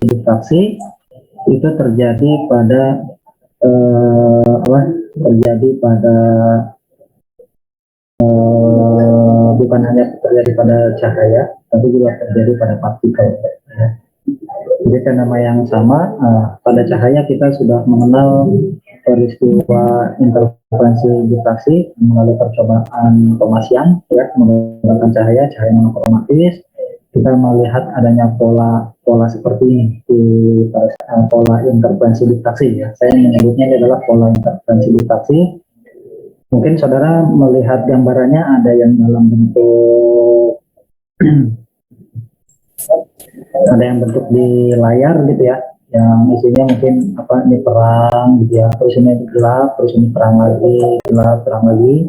diffraksi itu terjadi pada terjadi pada bukan hanya terjadi pada cahaya, tapi juga terjadi pada partikel. Ya. Jadi karena yang sama, pada cahaya kita sudah mengenal peristiwa interferensi diffraksi melalui percobaan Thomasian, ya, menggunakan cahaya monokromatis. Kita melihat adanya pola seperti ini di pola interferensi diffraksi. Ya. Saya menyebutnya ini adalah pola interferensi diffraksi. Mungkin saudara melihat gambarannya ada yang dalam bentuk ada yang bentuk di layar gitu ya, yang isinya mungkin ini terang gitu ya, terus ini gelap, terus ini terang lagi, gelap, terang lagi,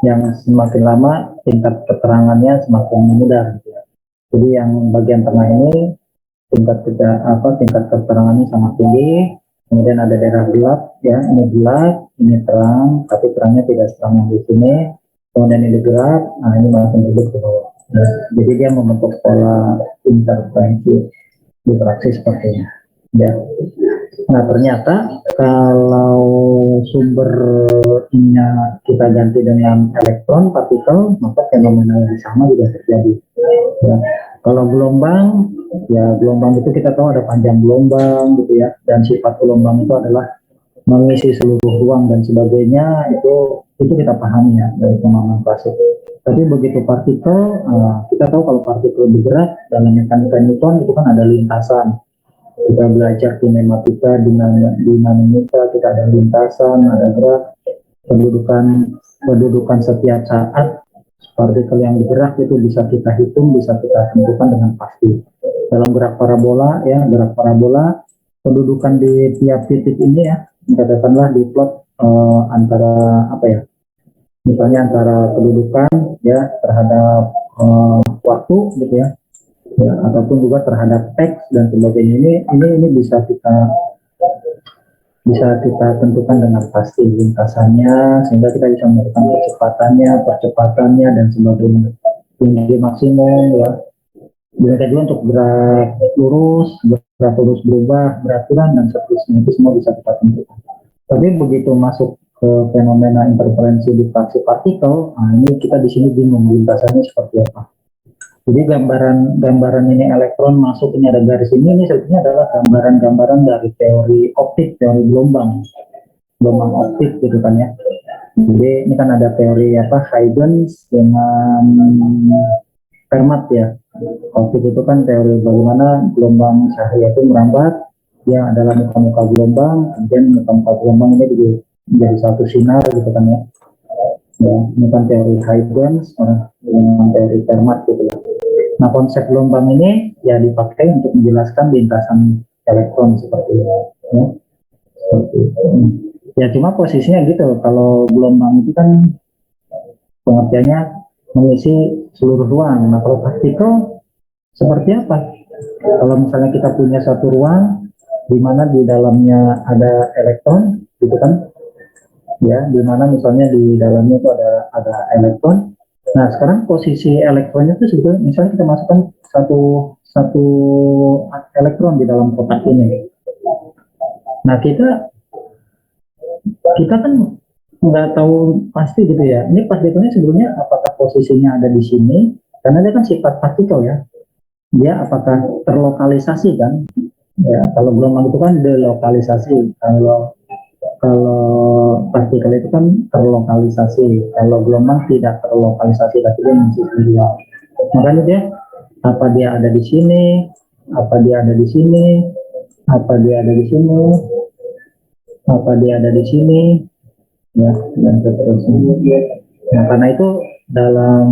yang semakin lama tingkat keterangannya semakin memudar gitu ya. Jadi yang bagian tengah ini tingkat keterangannya sangat tinggi. Kemudian ada daerah gelap, ya, ini gelap, ini terang, tapi terangnya tidak seterang yang di sini. Kemudian ini gelap, nah ini makin redup ke bawah. Nah, jadi dia membentuk pola interferensi diffraksi sepertinya. Ya. Nah ternyata kalau sumbernya kita ganti dengan elektron partikel, maka fenomena yang sama juga terjadi. Ya. Kalau gelombang, ya gelombang itu kita tahu ada panjang gelombang gitu ya, dan sifat gelombang itu adalah mengisi seluruh ruang dan sebagainya, itu kita pahami ya dari pemahaman klasik. Tapi begitu partikel, kita tahu kalau partikel bergerak dalam mekanika Newton itu kan ada lintasan. Kita belajar kinematika, dinamika, kita ada lintasan, ada gerak, kedudukan setiap saat partikel yang bergerak itu bisa kita hitung, bisa kita tentukan dengan pasti. Dalam gerak parabola, ya, kedudukan di tiap titik ini ya, katakanlah di plot antara misalnya antara kedudukan ya terhadap waktu gitu ya, ataupun juga terhadap teks dan sebagainya. Ini bisa kita tentukan dengan pasti lintasannya, sehingga kita bisa menentukan percepatannya dan sebagainya, tinggi maksimum ya. Demikian juga untuk gerak lurus berubah, berat turun dan seterusnya, itu semua bisa kita tentukan. Tapi begitu masuk ke fenomena interferensi diffraksi partikel, nah ini kita di sini bingung lintasannya seperti apa. Jadi gambaran ini elektron masuk, ini ada garis ini sebetulnya adalah gambaran dari teori optik, teori gelombang optik gitu kan ya. Jadi ini kan ada teori Huygens dengan Fermat ya. Optik itu kan teori bagaimana gelombang cahaya itu merambat, dia adalah muka-muka gelombang, kemudian muka-muka gelombang ini menjadi satu sinar gitu kan ya. Ya, ini kan teori Huygens dengan teori Fermat gitu ya. Nah, konsep gelombang ini ya dipakai untuk menjelaskan lintasan elektron seperti ini. Ya. Seperti itu. Ya, cuma posisinya gitu. Kalau gelombang itu kan pengertiannya mengisi seluruh ruang. Nah, kalau partikel seperti apa? Kalau misalnya kita punya satu ruang di mana di dalamnya ada elektron, gitu kan? Ya, di mana misalnya di dalamnya itu ada elektron. Nah, sekarang posisi elektronnya itu sebetulnya, misalnya kita masukkan satu elektron di dalam kotak ini. Nah, kita kan nggak tahu pasti gitu ya. Ini partikelnya sebetulnya apakah posisinya ada di sini? Karena dia kan sifat partikel ya. Dia apakah terlokalisasi kan? Ya, kalau gelombang itu kan delokalisasi. Kalau partikel itu kan terlokalisasi. Kalau gelombang tidak terlokalisasi, tapi dia masih luar. Makanya apa dia ada di sini, apa dia ada di sini, apa dia ada di sini, apa dia ada di sini, ya, dan seterusnya. Nah, karena itu dalam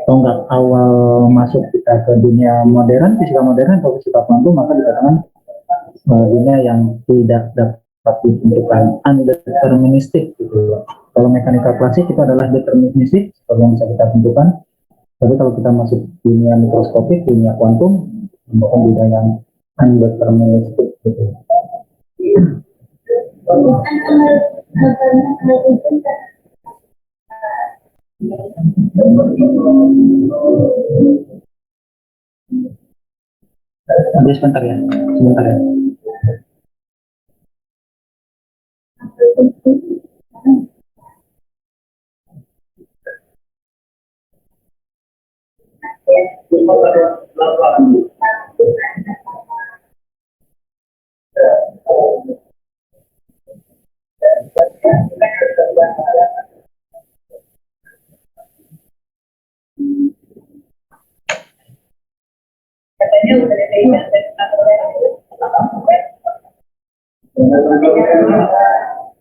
tonggak awal masuk kita ke dunia modern, fisika modern atau fisika kuantum, maka dikatakan dunia yang tidak dapat ditentukan, undeterministik gitu. Kalau mekanika klasik itu adalah deterministik, seperti yang bisa kita tentukan. Tapi kalau kita masuk dunia mikroskopik, dunia kuantum, bukan dunia yang undeterministik gitu. Nanti sebentar ya, sebentar ya.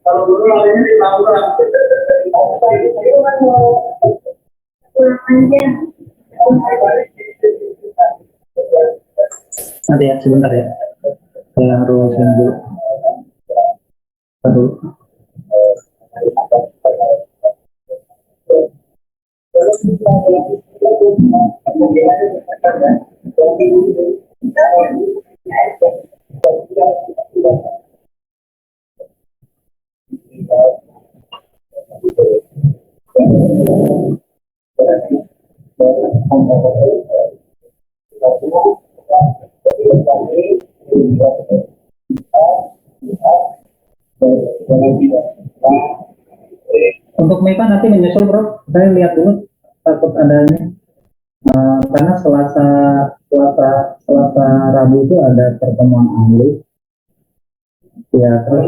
Kalau dulu lainnya di Tangerang. Nanti ya, sebentar ya. Saya harus yang dulu. Aduh. Untuk Meipa nanti menyusul bro, saya lihat dulu takut adanya karena Selasa Selasa Selasa Rabu itu ada pertemuan ahli ya terus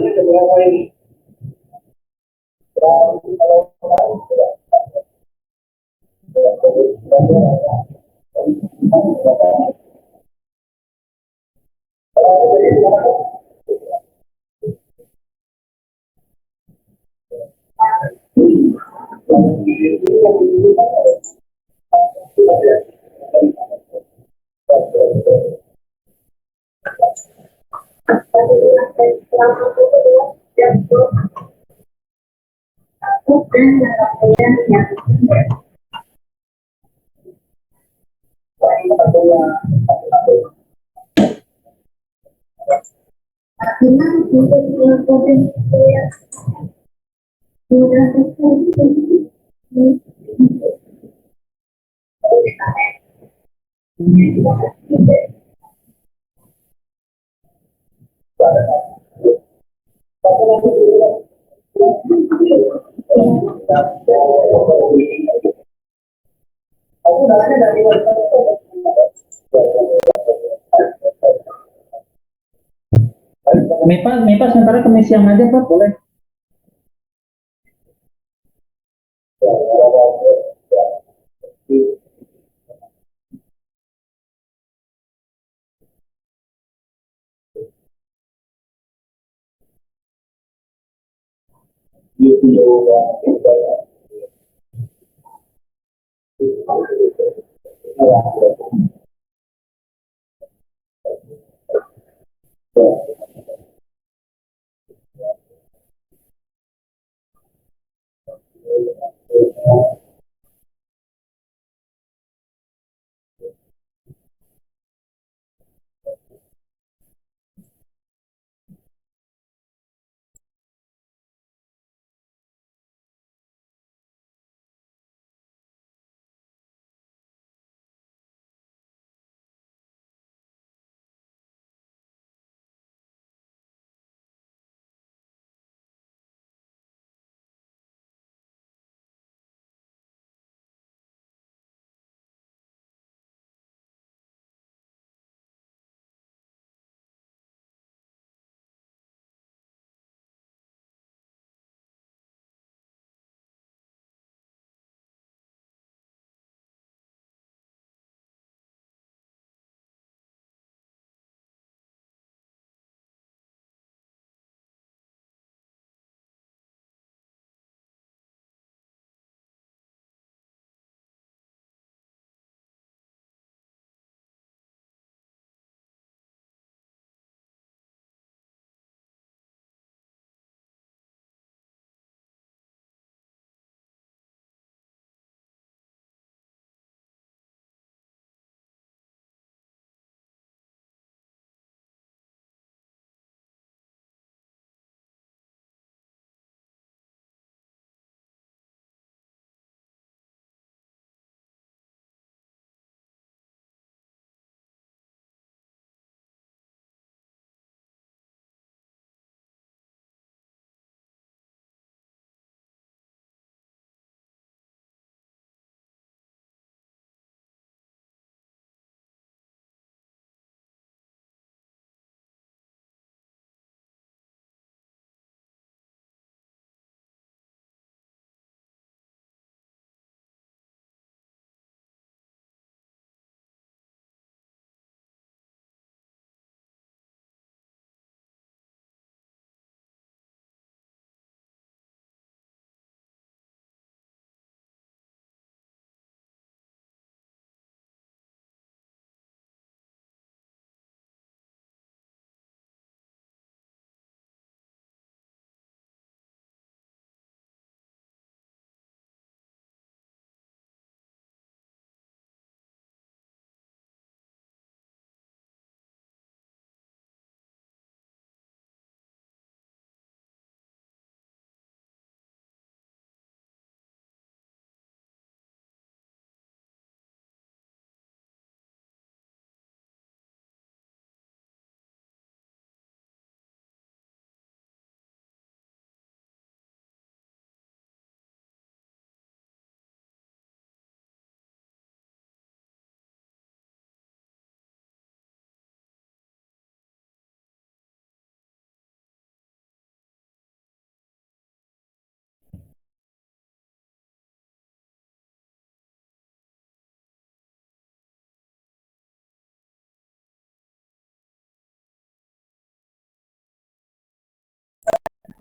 Meipa sementara ke siang aja Pak boleh.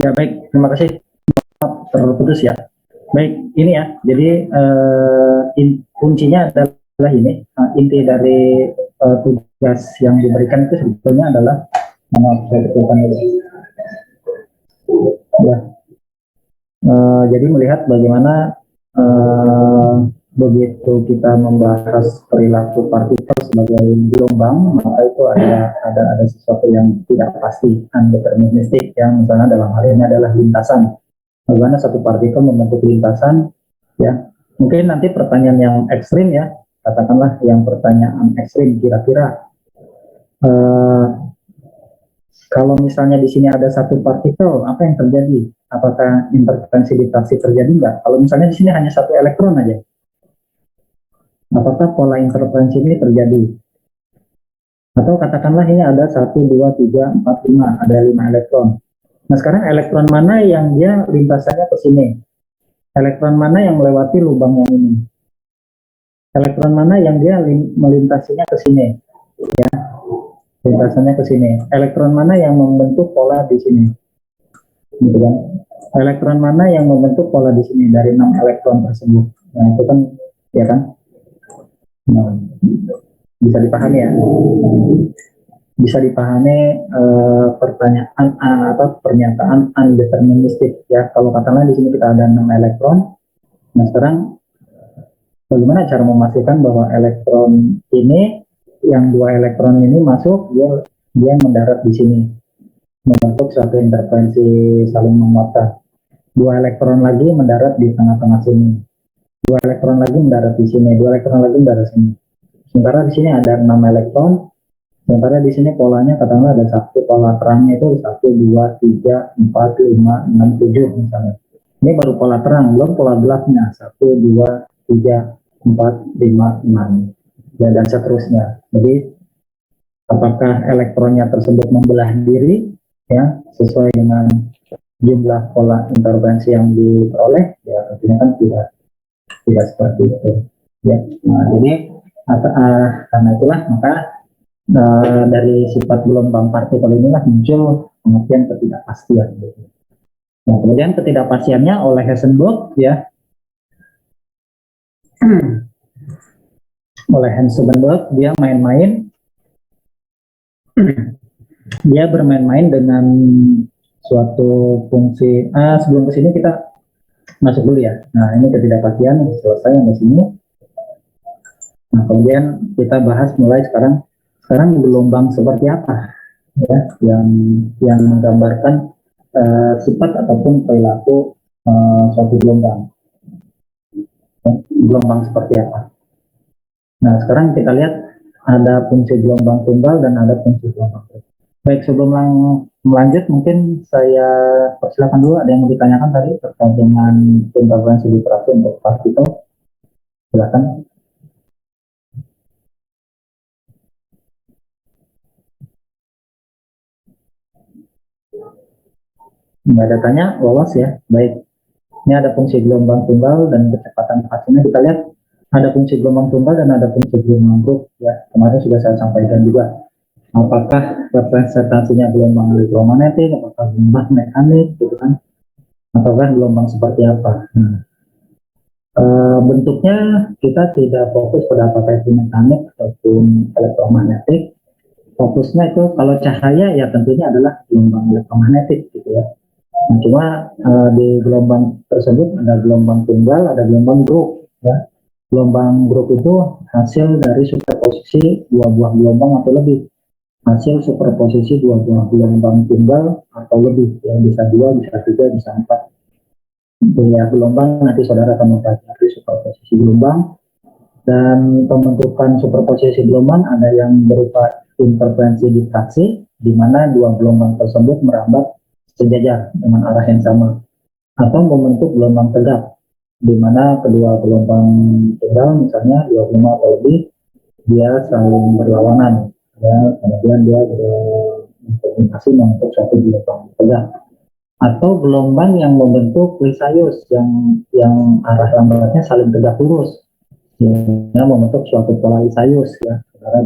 Ya baik, terima kasih. Terputus ya. Baik, ini ya. Jadi kuncinya adalah ini. Inti dari tugas yang diberikan itu sebetulnya adalah, maaf saya betulkan dulu. Ya, jadi melihat bagaimana begitu kita membahas perilaku partikel sebagai gelombang, maka itu ada sesuatu yang tidak pasti, undeterministik, yang misalnya dalam hal ini adalah lintasan. Bagaimana satu partikel membentuk lintasan, ya. Mungkin nanti pertanyaan yang ekstrim ya, katakanlah yang pertanyaan ekstrim, kira-kira eh, kalau misalnya di sini ada satu partikel, apa yang terjadi? Apakah interferensi difraksi terjadi enggak? Kalau misalnya di sini hanya satu elektron aja, apakah pola interferensi ini terjadi? Atau katakanlah ini ada 1, 2, 3, 4, 5, ada 5 elektron. Nah sekarang elektron mana yang dia lintasannya ke sini? Elektron mana yang melewati lubang yang ini? Elektron mana yang dia melintasinya ke sini? Ya, lintasannya ke sini. Elektron mana yang membentuk pola di sini? Gitu kan? Elektron mana yang membentuk pola di sini dari 6 elektron tersebut? Nah itu kan, ya kan? Nah, bisa dipahami ya? Bisa dipahami pertanyaan atau pernyataan undeterministik ya. Kalau katakanlah di sini kita ada 6 elektron. Nah sekarang bagaimana cara memastikan bahwa elektron ini, yang 2 elektron ini masuk, dia mendarat di sini, membentuk suatu interferensi saling menguatkan. 2 elektron lagi mendarat di tengah-tengah sini. 2 elektron lagi mendarat di sini. 2 elektron lagi mendarat sini. Sementara di sini ada 6 elektron. Sementara di sini polanya katakanlah ada satu, pola terangnya itu 1, 2, 3, 4, 5, 6, 7 misalnya. Ini baru pola terang, belum pola gelapnya 1, 2, 3, 4, 5, 6 ya, dan seterusnya. Jadi apakah elektronnya tersebut membelah diri ya sesuai dengan jumlah pola intervensi yang diperoleh, ya tentunya kan tidak seperti itu ya. Nah jadi karena itulah maka dari sifat gelombang partikel inilah muncul pengertian ketidakpastian. Nah, kemudian ketidakpastiannya oleh Heisenberg ya, oleh Heisenberg dia main-main, dia bermain-main dengan suatu fungsi. Sebelum ke sini kita masuk dulu ya. Nah ini ketidakpastian selesai yang di sini. Nah kemudian kita bahas mulai sekarang. Sekarang gelombang seperti apa ya yang menggambarkan sifat ataupun perilaku suatu gelombang. Gelombang seperti apa? Nah, sekarang kita lihat ada fungsi gelombang tunggal dan ada fungsi gelombang tunggal. Baik, sebelum melanjut, mungkin saya persilakan dulu, ada yang mau ditanyakan tadi terkait dengan interferensi difraksi untuk partikel. Silakan. Nggak ada tanya, lolos ya. Baik. Ini ada fungsi gelombang tunggal dan kecepatan difraksinya. Kita lihat ada fungsi gelombang tunggal dan ada fungsi gelombang grup. Ya, kemarin sudah saya sampaikan juga. Apakah representasinya gelombang elektromagnetik, apakah gelombang mekanik, gitu kan? Ataukah gelombang seperti apa? Bentuknya kita tidak fokus pada apakah itu mekanik ataupun elektromagnetik. Fokusnya itu kalau cahaya ya tentunya adalah gelombang elektromagnetik gitu ya. Nah, cuma di gelombang tersebut ada gelombang tunggal, ada gelombang grup ya. Gelombang grup itu hasil dari superposisi dua buah gelombang atau lebih. Hasil superposisi dua buah gelombang tunggal atau lebih, yang bisa 2, bisa 3, bisa 4. Ya, gelombang nanti saudara akan mempelajari superposisi gelombang, dan pembentukan superposisi gelombang ada yang berupa interferensi difraksi, di mana dua gelombang tersebut merambat sejajar dengan arah yang sama, atau membentuk gelombang tegak, di mana kedua gelombang tunggal misalnya 25 atau lebih dia saling berlawanan ya, kemudian dia berkomunikasi membentuk suatu gelombang tegak, atau gelombang yang membentuk Lisius yang arah lambatnya saling tegak lurus sehingga membentuk suatu pola Lisius ya, saudara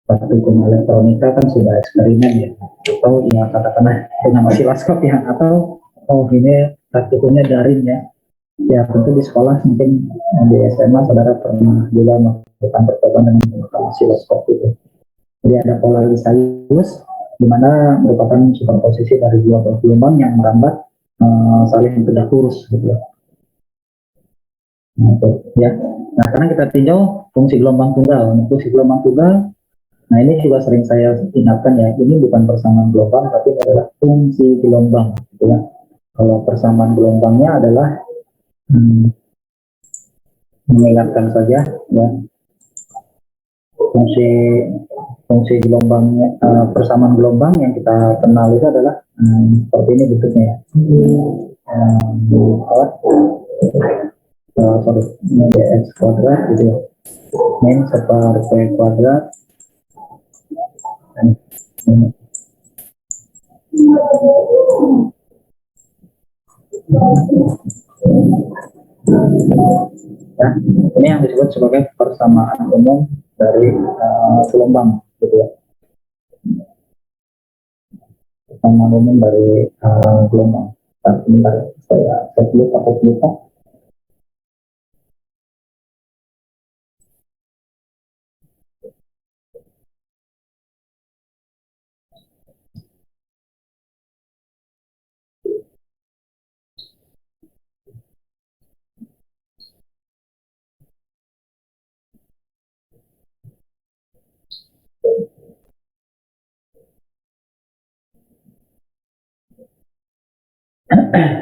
praktikum elektronika kan sudah eksperimen ya, atau ya katakanlah dengan osiloskop ya, atau oh ini praktikumnya daring ya. Ya tentu di sekolah mungkin di SMA saudara pernah juga melakukan percobaan dengan menggunakan osiloskop itu. Jadi ada polarisalius di mana merupakan superposisi dari dua gelombang yang merambat saling tegak lurus gitu ya. Nah, itu, ya. Nah, sekarang kita tinjau fungsi gelombang tunggal. Fungsi gelombang tunggal, nah ini juga sering saya ingatkan ya, ini bukan persamaan gelombang, tapi adalah fungsi gelombang. Gitu ya. Kalau persamaan gelombangnya adalah mengingatkan saja, ya, fungsi fungsi gelombangnya, persamaan gelombang yang kita kenal itu adalah seperti ini bentuknya ya. Sorry, ini dx kuadrat gitu ya. Min seper p kuadrat. Ya, ini yang disebut sebagai persamaan umum dari gelombang gitu ya. Persamaan umum dari gelombang. Sebentar, saya lupa.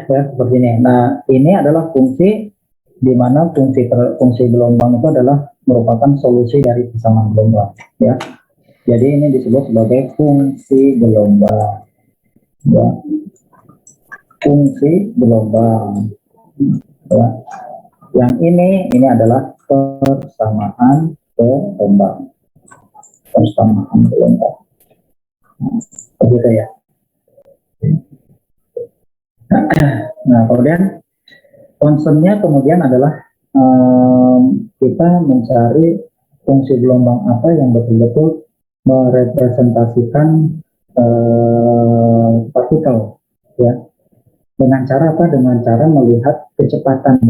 Ya seperti ini. Nah ini adalah fungsi di mana fungsi gelombang itu adalah merupakan solusi dari persamaan gelombang. Ya, jadi ini disebut sebagai fungsi gelombang. Ya, fungsi gelombang. Ya. Yang ini adalah persamaan gelombang. Persamaan gelombang. Begitu ya. Nah kemudian concernnya kemudian adalah kita mencari fungsi gelombang apa yang betul-betul merepresentasikan partikel ya. Dengan cara apa? Dengan cara melihat kecepatan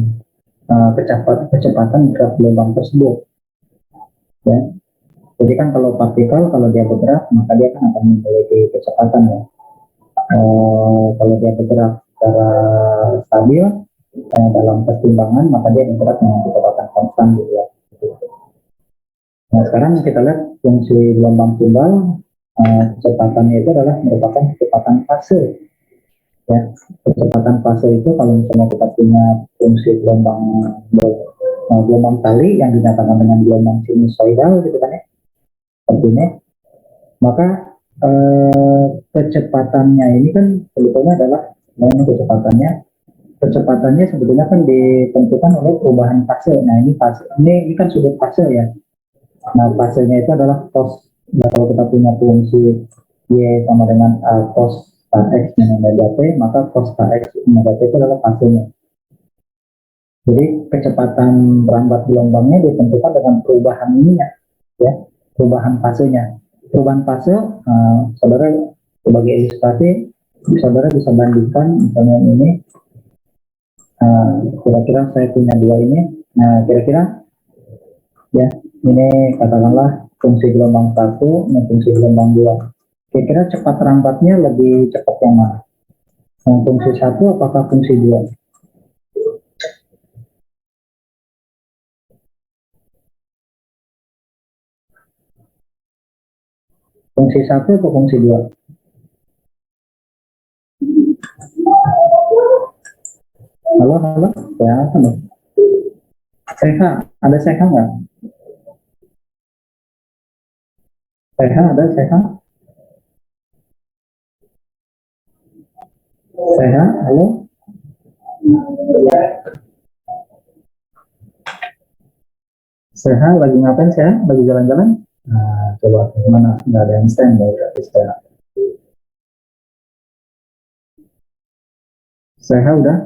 gerak gelombang tersebut ya. Jadi kan kalau partikel kalau dia bergerak maka dia kan akan memiliki kecepatan ya. Kalau dia bergerak secara stabil dalam pertimbangan maka dia bergerak dengan kecepatan konstan gitu ya. Nah sekarang kita lihat fungsi gelombang tunggal, kecepatannya itu adalah merupakan kecepatan fase ya. Kecepatan fase itu kalau misalnya kita punya fungsi gelombang tali yang dinyatakan dengan gelombang sinusoidal gitu kan ya, seperti ini, maka kecepatannya ini kan sebetulnya adalah kecepatannya sebetulnya kan ditentukan oleh perubahan fase. Nah ini fase ini kan sudut fase ya. Nah fasenya itu adalah cos. Nah, kalau kita punya fungsi y sama dengan cos kx min omega t, maka cos kx omega t itu adalah fasenya. Jadi kecepatan merambat gelombangnya ditentukan dengan perubahan ininya, ya, perubahan fasenya. Perubahan fase, saudara sebagai ilustrasi, saudara bisa bandingkan misalnya ini, kira-kira saya punya dua ini, nah kira-kira, ya, ini katakanlah fungsi gelombang satu dan fungsi gelombang dua. Kira-kira cepat rambatnya lebih cepat yang mana? Yang fungsi satu apakah fungsi dua? Fungsi satu atau fungsi dua? Halo, ya, halo. Seha, ada Seha nggak? Seha, ada Seha? Seha, halo? Seha, lagi ngapain Seha? Lagi jalan-jalan? Nah, coba gimana? Nggak ada yang stand ya, berarti Seha. Seha udah?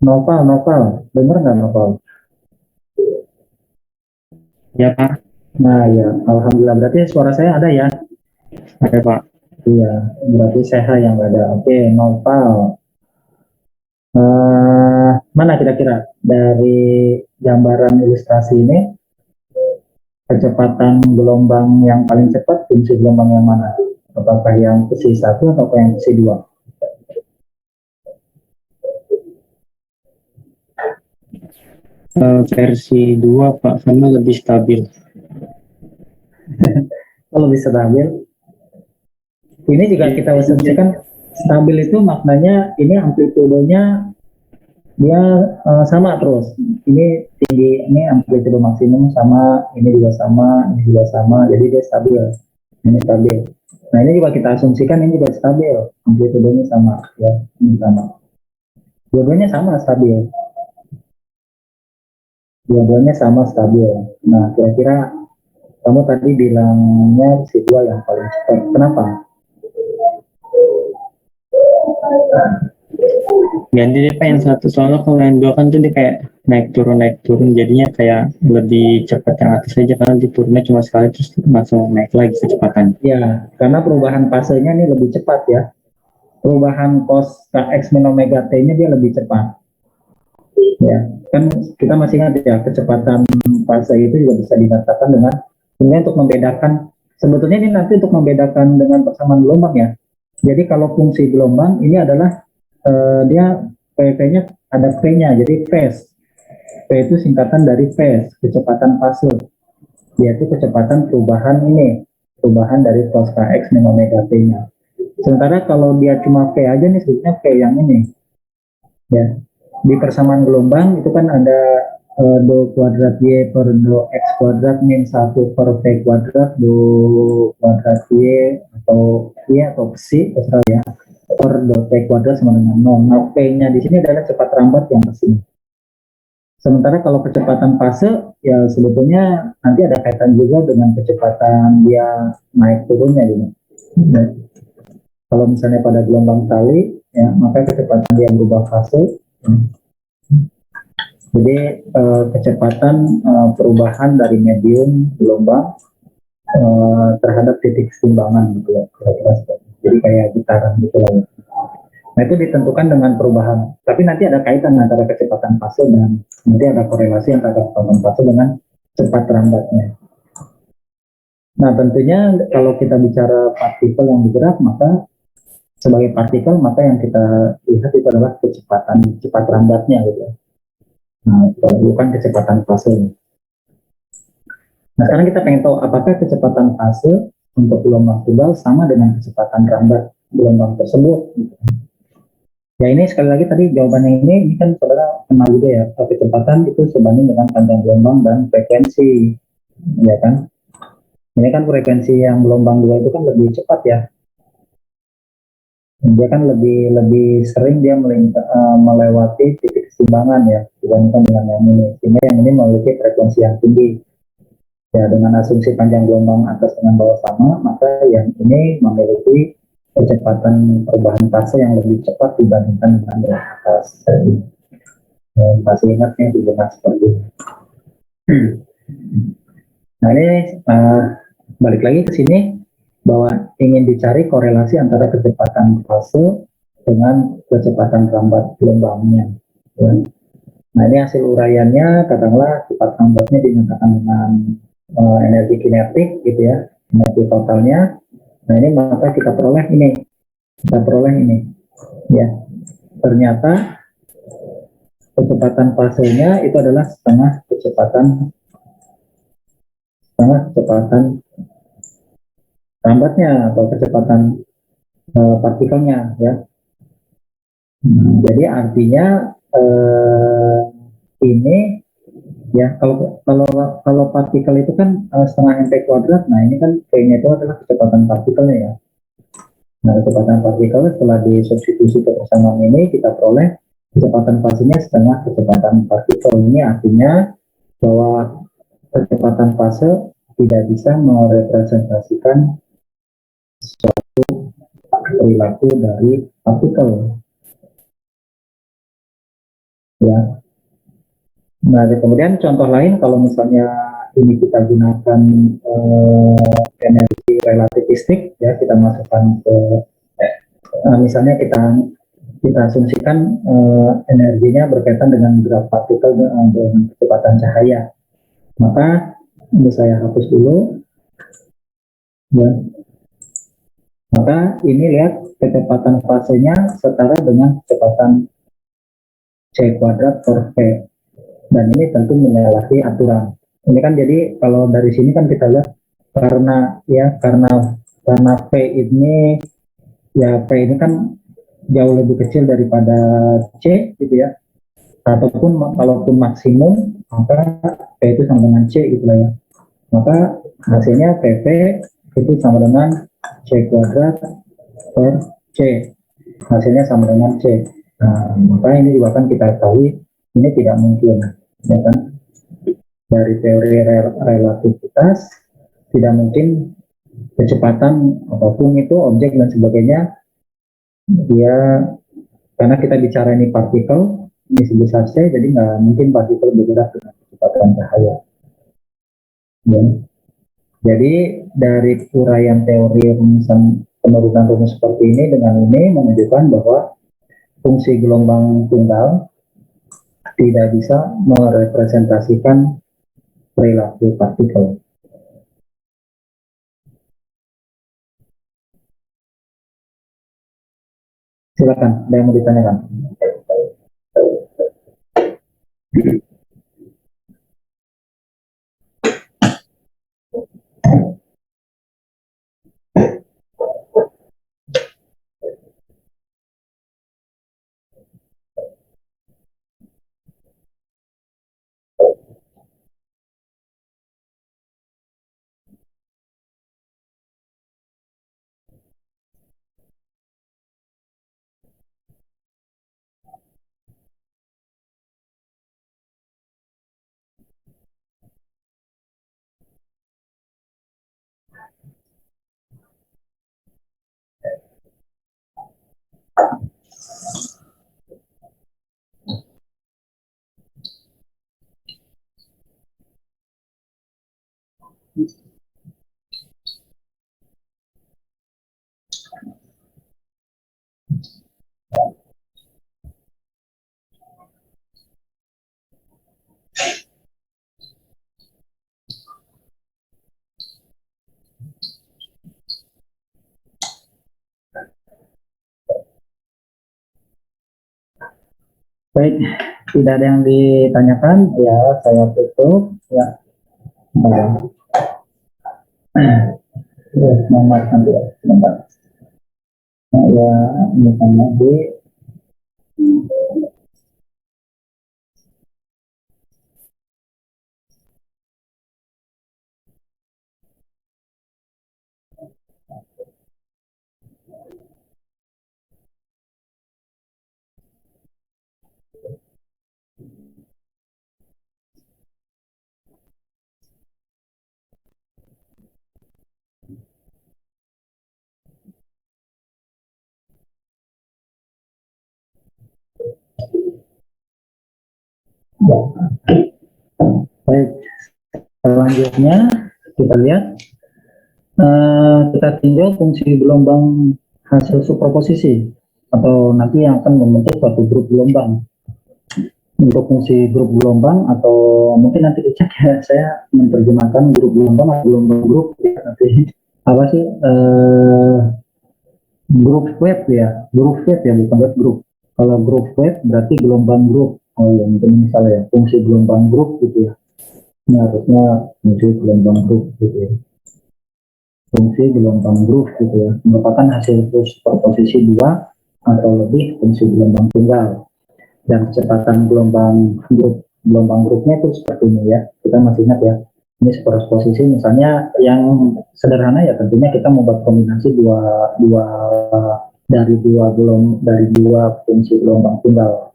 Novel, denger nggak Novel? Ya Pak, Nah ya, alhamdulillah berarti suara saya ada ya. ada Pak. Iya, berarti sehat yang nggak ada. Oke, Nopal. Mana kira-kira dari gambaran ilustrasi ini kecepatan gelombang yang paling cepat, fungsi gelombang yang mana? Apakah yang psi satu atau yang psi dua? Versi 2 Pak, karena lebih stabil. Kalau lebih stabil, ini jika Iya, kita asumsikan stabil itu maknanya ini amplitudenya dia sama terus. Ini tinggi, ini amplitude maksimum sama, ini juga sama, ini juga sama, jadi dia stabil. Ini stabil. Nah ini juga kita asumsikan ini juga stabil, amplitudenya sama, ya, ini sama. Dua-duanya sama stabil, dua-duanya sama stabil. Nah kira-kira kamu tadi bilangnya si dua yang paling cepat. Kenapa? ganti deh Pak yang satu, soalnya kalau yang 2 kan tuh dia kayak naik turun, jadinya kayak lebih cepat yang atas aja, karena di turunnya cuma sekali terus langsung naik lagi kecepatan. Ya, karena perubahan fasenya ini lebih cepat ya. Perubahan cos kx min omega t-nya dia lebih cepat. Ya, kan kita masih ingat ya kecepatan fase itu juga bisa dikatakan dengan ini untuk membedakan sebetulnya ini nanti untuk membedakan dengan persamaan gelombang ya. Jadi kalau fungsi gelombang ini adalah dia PV-nya ada P-nya, jadi phase. P itu singkatan dari phase, kecepatan fase, yaitu kecepatan perubahan ini, perubahan dari cos kx min omega t-nya. Sementara kalau dia cuma P aja nih sebetulnya P yang ini, ya di persamaan gelombang itu kan ada do kuadrat y per do x kuadrat min 1 per v kuadrat do kuadrat y atau psi terserah ya per do t kuadrat sama dengan 0. Nah p-nya di sini adalah cepat rambat yang kesini. Sementara kalau kecepatan fase ya sebetulnya nanti ada kaitan juga dengan kecepatan dia naik turunnya gitu. Nah, kalau misalnya pada gelombang kali ya maka kecepatan dia berubah fase. Jadi kecepatan perubahan dari medium gelombang terhadap titik keseimbangan gitu ya, kira-kira seperti itu. Jadi kayak gitaran gitu lah. Ya. Nah itu ditentukan dengan perubahan. Tapi nanti ada kaitan antara kecepatan fase dan nanti ada korelasi antara kecepatan fase dengan cepat rambatnya. Nah tentunya kalau kita bicara partikel yang bergerak maka sebagai partikel maka yang kita lihat itu adalah kecepatan cepat rambatnya gitu. Ya. Nah, bukan kecepatan fase. Nah, sekarang kita pengen tahu apakah kecepatan fase untuk gelombang tunggal sama dengan kecepatan rambat gelombang tersebut. Ya ini sekali lagi tadi jawabannya ini kan saudara kenal juga ya, kecepatan itu sebanding dengan panjang gelombang dan frekuensi, ya kan? Ini kan frekuensi yang gelombang dua itu kan lebih cepat ya. Dia kan lebih lebih sering dia melewati titik keseimbangan ya dibandingkan dengan yang ini. Sehingga yang ini memiliki frekuensi yang tinggi. Ya, dengan asumsi panjang gelombang atas dengan bawah sama, maka yang ini memiliki kecepatan perubahan fase yang lebih cepat dibandingkan dengan yang atas. Masih ingat nih digunakan seperti ini. Nah ini balik lagi ke sini bahwa ingin dicari korelasi antara kecepatan fase dengan kecepatan rambat gelombangnya. Ya. Nah ini hasil uraiannya, katakanlah cepat rambatnya dinyatakan dengan energi kinetik gitu ya, energi totalnya. Nah ini maka kita peroleh ini, ya. Ternyata kecepatan fasenya itu adalah setengah kecepatan rambatnya atau kecepatan partikelnya, ya. Jadi artinya ini ya kalau partikel itu kan setengah mv kuadrat, nah ini kan p-nya itu adalah kecepatan partikelnya ya. Nah kecepatan partikel setelah disubstitusi ke persamaan ini kita peroleh kecepatan fasenya setengah kecepatan partikel. Ini artinya bahwa kecepatan fase tidak bisa merepresentasikan perilaku dari partikel ya. Nah kemudian contoh lain kalau misalnya ini kita gunakan energi relativistik, ya kita masukkan ke misalnya kita asumsikan energinya berkaitan dengan gerak partikel dengan kecepatan cahaya. Maka ini saya hapus dulu. Ya. Maka ini lihat kecepatan fasenya setara dengan kecepatan C kuadrat per V. Dan ini tentu menyalahi aturan. Ini kan jadi kalau dari sini kan kita lihat karena V ini ya V ini kan jauh lebih kecil daripada C gitu ya. Ataupun kalaupun maksimum maka P itu sama dengan C gitu lah ya. Maka hasilnya PP itu sama dengan C kuadrat per C. Hasilnya sama dengan C. Nah, maka ini juga kan kita ketahui ini tidak mungkin, ya kan? Dari teori relativitas tidak mungkin kecepatan apapun itu objek dan sebagainya dia karena kita bicara ini partikel ini sebesar C, jadi nggak mungkin partikel bergerak dengan kecepatan cahaya. Ya. Jadi dari uraian teori rumusan penurunan rumus seperti ini dengan ini menunjukkan bahwa fungsi gelombang tunggal tidak bisa merepresentasikan perilaku partikel. Silakan, ada yang mau ditanyakan? Baik, tidak ada yang ditanyakan, ya saya tutup. Ya, nomor nanti ya, sebentar. Ya, misalnya di ya. Baik, selanjutnya kita lihat kita tinjau fungsi gelombang hasil superposisi atau nanti yang akan membentuk suatu grup gelombang. Untuk fungsi grup gelombang atau mungkin nanti dicek ya, saya menerjemahkan grup gelombang atau gelombang grup ya, nanti apa sih grup wave ya bukan wave grup. Kalau grup wave berarti gelombang grup. Oh ya, mungkin misalnya fungsi gelombang grup gitu ya. Ini harusnya fungsi gelombang grup gitu ya. Fungsi gelombang grup gitu ya, merupakan hasil superposisi dua atau lebih fungsi gelombang tunggal. Dan kecepatan gelombang grupnya itu seperti ini ya. Kita masih ingat ya. Ini superposisi misalnya yang sederhana ya tentunya kita membuat kombinasi dari dua fungsi gelombang tunggal.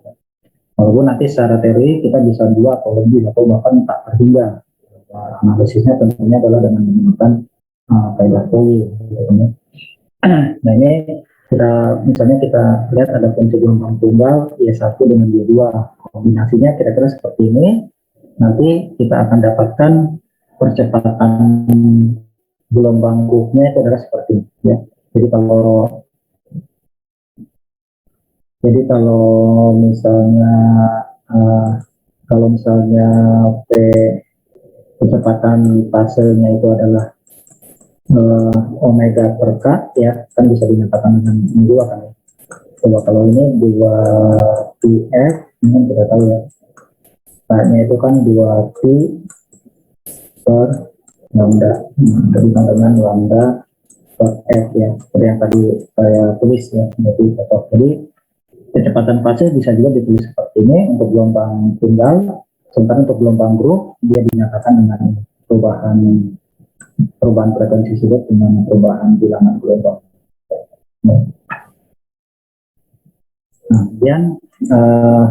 Walaupun nanti secara teori kita bisa dua atau lebih atau bahkan tak terhingga. Analisisnya tentunya adalah dengan menggunakan kaidah Fourier. Nah ini misalnya kita lihat ada fungsi gelombang tunggal Y1 dengan Y2, kombinasinya kira-kira seperti ini. Nanti kita akan dapatkan percepatan gelombang groove-nya itu adalah seperti ini ya. Jadi kalau misalnya uh, P kecepatan fasenya itu adalah omega per K ya, kan bisa dinyatakan dengan dua kan ya. Coba kalau ini 2 PF, ini kan kita tahu ya, K-nya itu kan 2 P per lambda, berhubungan dengan lambda per F ya, seperti yang tadi saya tulis ya, berarti cocok. Jadi kecepatan fase bisa juga ditulis seperti ini untuk gelombang tunggal, sementara untuk gelombang groove dia dinyatakan dengan perubahan frekuensi tersebut dengan perubahan bilangan gelombang. Nah, kemudian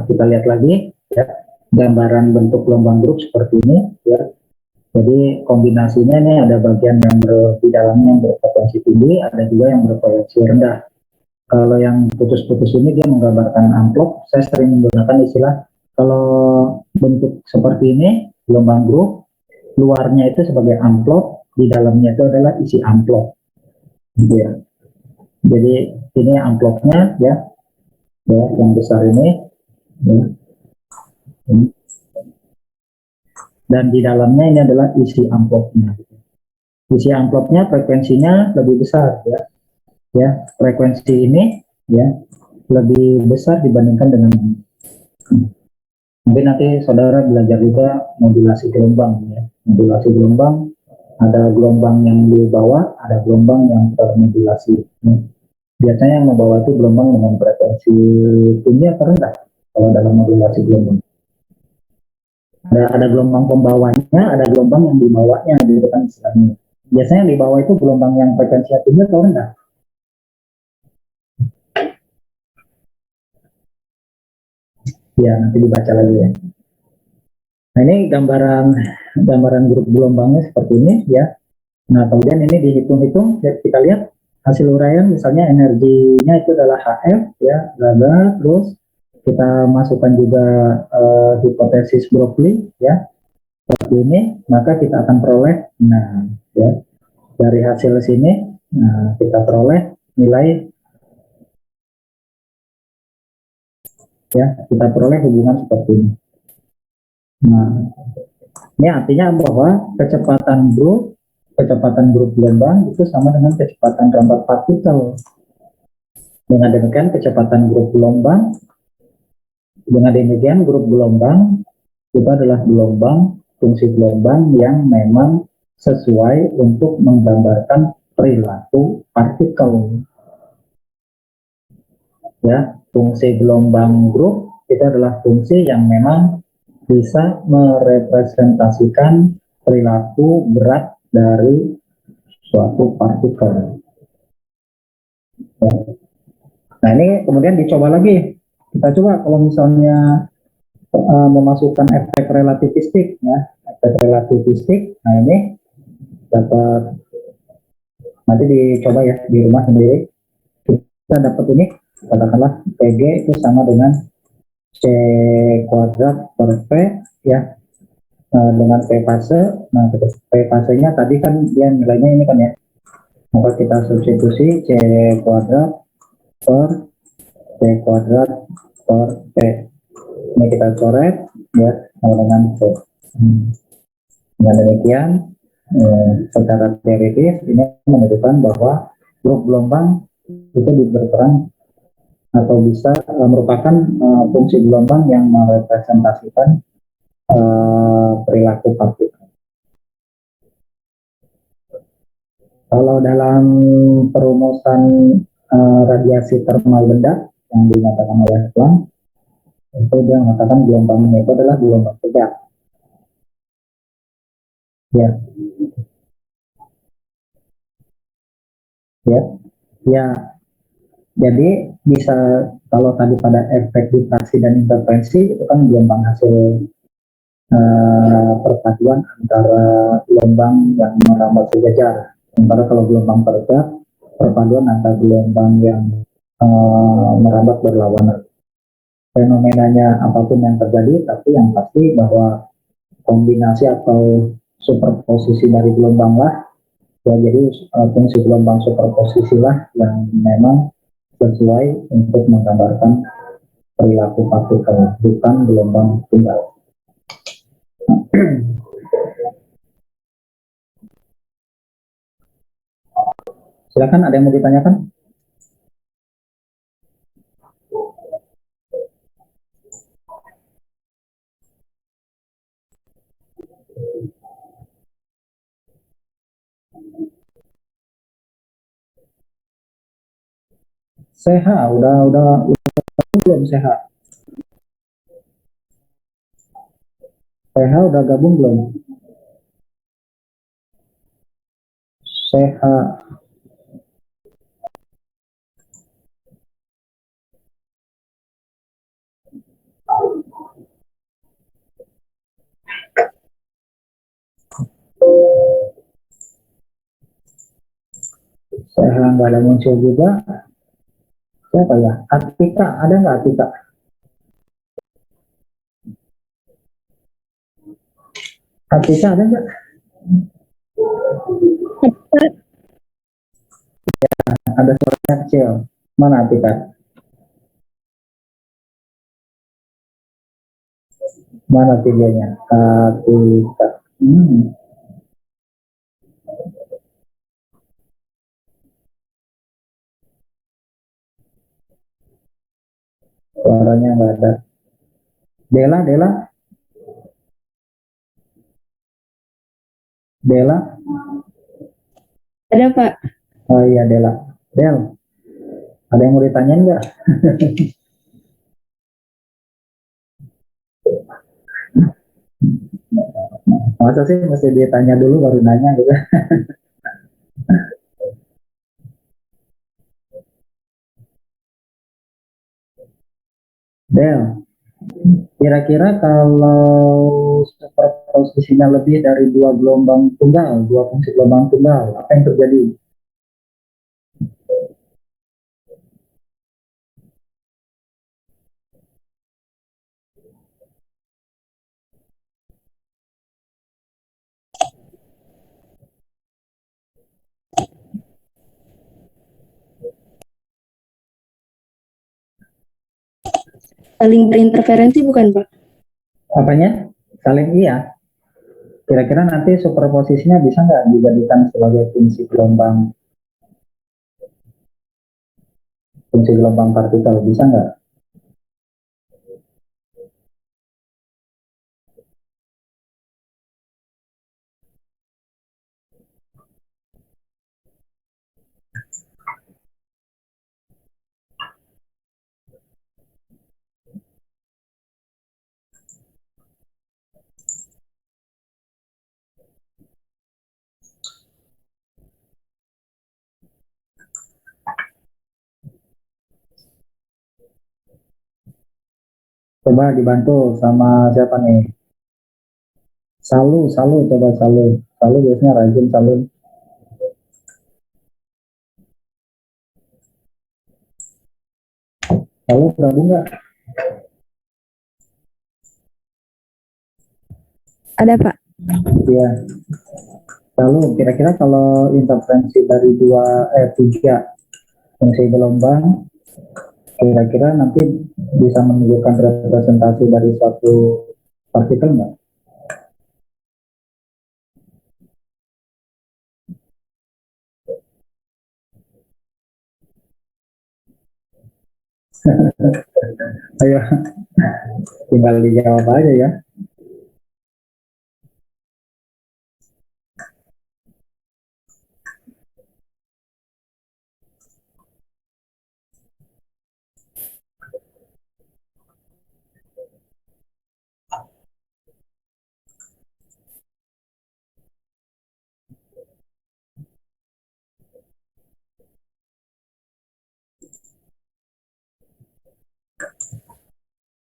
kita lihat lagi ya, gambaran bentuk gelombang groove seperti ini ya. Jadi kombinasinya ini ada bagian yang di dalamnya yang berfrekuensi tinggi, ada juga yang berfrekuensi rendah. Kalau yang putus-putus ini dia menggambarkan amplop. Saya sering menggunakan istilah kalau bentuk seperti ini gelombang groove, luarnya itu sebagai amplop, di dalamnya itu adalah isi amplop. Gitu ya. Jadi ini amplopnya ya, yang besar ini. Ya. Dan di dalamnya ini adalah isi amplopnya. Isi amplopnya frekuensinya lebih besar ya. Ya, frekuensi ini ya lebih besar dibandingkan dengan ini. Mungkin nanti saudara belajar juga modulasi gelombang ya. Modulasi gelombang, ada gelombang yang di bawah, ada gelombang yang termodulasi. Biasanya yang membawa itu gelombang dengan frekuensi tinggi atau rendah kalau dalam modulasi gelombang. Ada gelombang pembawanya, ada gelombang yang dibawanya gitu kan istilahnya. Biasanya yang dibawa itu gelombang yang frekuensinya tinggi atau rendah? Ya, nanti dibaca lagi ya. Nah, ini gambaran grup gelombangnya seperti ini ya. Nah, kemudian ini dihitung-hitung, ya, kita lihat hasil uraian, misalnya energinya itu adalah HF ya, gagal, terus kita masukkan juga hipotesis Broglie ya, seperti ini, maka kita akan peroleh, nah ya, dari hasil sini, nah, kita peroleh nilai ya, kita peroleh hubungan seperti ini. Nah, ini artinya bahwa kecepatan grup gelombang itu sama dengan kecepatan rambat partikel. Dengan demikian kecepatan grup gelombang, dengan demikian grup gelombang itu adalah fungsi gelombang yang memang sesuai untuk menggambarkan perilaku partikel. Ya, fungsi gelombang grup itu adalah fungsi yang memang bisa merepresentasikan perilaku berat dari suatu partikel. Ya. Nah, ini kemudian dicoba lagi. Kita coba kalau misalnya memasukkan efek relativistik ya, efek relativistik. Nah, ini dapat, nanti dicoba ya di rumah sendiri. Kita dapat ini, katakanlah PG itu sama dengan C kuadrat per P ya, dengan P fase. Nah, P fasenya tadi kan dia nilainya ini kan ya, maka kita substitusi C kuadrat per C kuadrat per P. Ini kita coret ya, sama dengan P. Dengan demikian secara teoritis ini menunjukkan bahwa grup gelombang itu berperan atau bisa merupakan fungsi gelombang yang merepresentasikan perilaku partikel. Kalau dalam perumusan radiasi termal benda yang dinyatakan oleh Planck, itu dia mengatakan gelombangnya itu adalah gelombang tegak. Ya, ya. Jadi bisa, kalau tadi pada efek difraksi dan interferensi itu kan gelombang hasil perpaduan antara gelombang yang merambat sejajar. Sementara kalau gelombang tegak, perpaduan antara gelombang yang merambat berlawanan. Fenomenanya apapun yang terjadi, tapi yang pasti bahwa kombinasi atau superposisi dari gelombang lah. Ya, jadi fungsi gelombang superposisi lah yang memang sesuai untuk menggambarkan perilaku partikel, bukan gelombang tunggal. Silakan, ada yang mau ditanyakan? Sehat, udah belum sehat? Sehat udah gabung belum? Sehat. Sehat nggak ada muncul juga. Siapa ya? Atika, ada nggak Atika? Atika ada nggak? Ada suaranya kecil. Mana Atika? Mana videonya? Atika. Suaranya nggak ada. Dela, Dela, Dela. Ada Pak. Oh iya Dela. Del, ada yang mau ditanyain nggak? Masa sih mesti ditanya dulu baru nanya gitu? Del, kira-kira kalau superposisinya lebih dari dua gelombang tunggal, dua fungsi gelombang tunggal, apa yang terjadi? Saling berinterferensi bukan Pak? Apanya? Saling iya. Kira-kira nanti superposisinya bisa nggak dijadikan sebagai fungsi gelombang partikel, bisa nggak? Coba dibantu sama siapa nih? Salu, coba Salu. Salu biasanya rajin Salu. Salu gabung nggak? Ada Pak. Iya. Lalu kira-kira kalau interferensi dari tiga fungsi gelombang, kira-kira nanti bisa menunjukkan representasi dari suatu partikel nggak? Ayo, tinggal dijawab aja ya.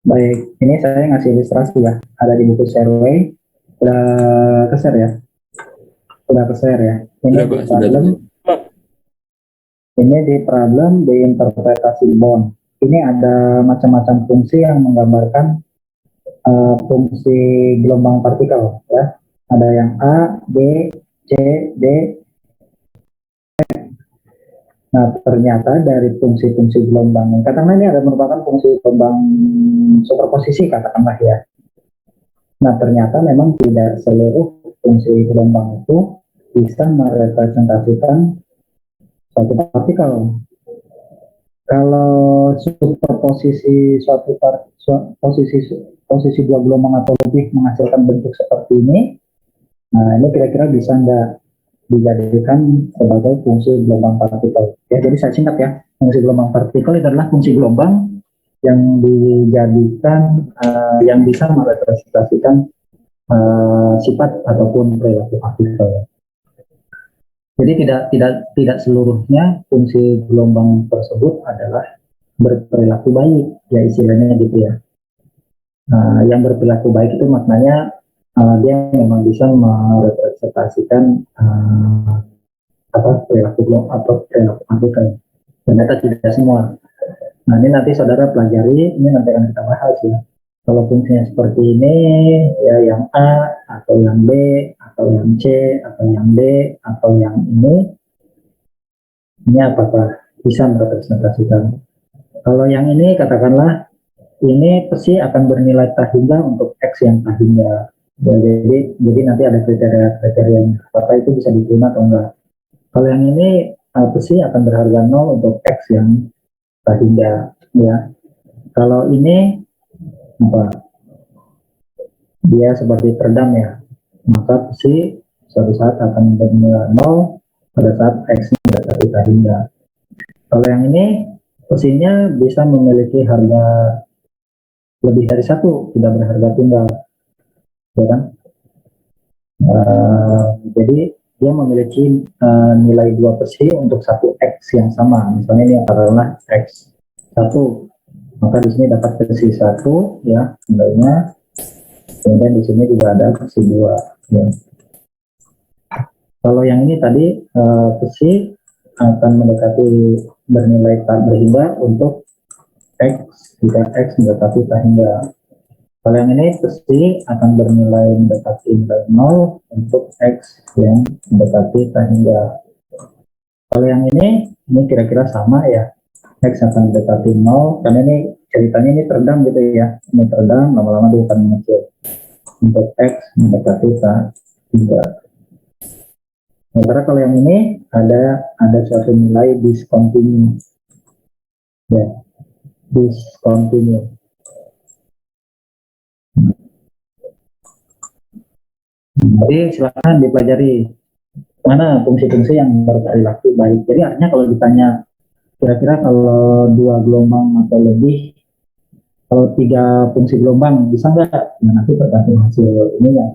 Baik, ini saya ngasih ilustrasi ya. Ada di buku Shareway. Udah keser ya? Udah keser ya? Ini di problem. Ini di problem di interpretasi bond. Ini ada macam-macam fungsi yang menggambarkan fungsi gelombang partikel ya. Ada yang A, B, C, D. Nah, ternyata dari fungsi-fungsi gelombang, katakanlah ini ada merupakan fungsi gelombang superposisi, katakanlah ya. Nah, ternyata memang tidak seluruh fungsi gelombang itu bisa merepresentasikan suatu partikel. Kalau superposisi posisi dua gelombang atau lebih menghasilkan bentuk seperti ini, nah ini kira-kira bisa nggak dijadikan sebagai fungsi gelombang partikel? Ya, jadi saya singkat ya, fungsi gelombang partikel itu adalah fungsi gelombang yang dijadikan yang bisa merepresentasikan sifat ataupun perilaku partikel. Jadi tidak seluruhnya fungsi gelombang tersebut adalah berperilaku baik, ya istilahnya gitu ya. Yang berperilaku baik itu maknanya dia memang bisa merepresentasikan perilaku gelombang atau perilaku partikel. Ternyata tidak semua. Nah, ini nanti saudara pelajari, ini nanti akan kita bahas ya. Kalau fungsinya seperti ini, ya yang A, atau yang B, atau yang C, atau yang D, atau yang ini apakah bisa merepresentasikan? Kalau yang ini, katakanlah, ini pasti akan bernilai tak hingga untuk X yang tak hingga. Ya, jadi nanti ada kriteria-kriterianya, apakah itu bisa diterima atau enggak. Kalau yang ini, pasti akan berharga 0 untuk X yang tak hingga. Ya. Kalau ini, dia seperti peredam ya, maka psi suatu saat akan bernilai 0 pada saat X mendekati tak hingga. Kalau yang ini psinya bisa memiliki harga lebih dari 1, tidak berharga tunggal, ya kan? Jadi dia memiliki nilai 2 psi untuk satu X yang sama. Misalnya ini adalah X1, maka di sini dapat psi 1 ya nilainya. Kemudian di sini juga ada psi 2 ya. Kalau yang ini tadi psi akan mendekati bernilai tak berhingga untuk X jika X mendekati tak hingga. Kalau yang ini psi akan bernilai mendekati nilai 0 untuk X yang mendekati tak hingga. Kalau yang ini kira-kira sama ya, X akan mendekati 0, karena ini ceritanya ini teredam gitu ya, ini teredam, lama-lama dia akan mengecil untuk X mendekati tak hingga. Sementara kalau yang ini ada suatu nilai discontinue, ya, discontinue. Jadi silakan dipelajari mana fungsi-fungsi yang berperilaku baik. Jadi artinya kalau ditanya kira-kira kalau 2 gelombang atau lebih, kalau 3 fungsi gelombang bisa nggak? Nah, nanti tergantung hasil ininya.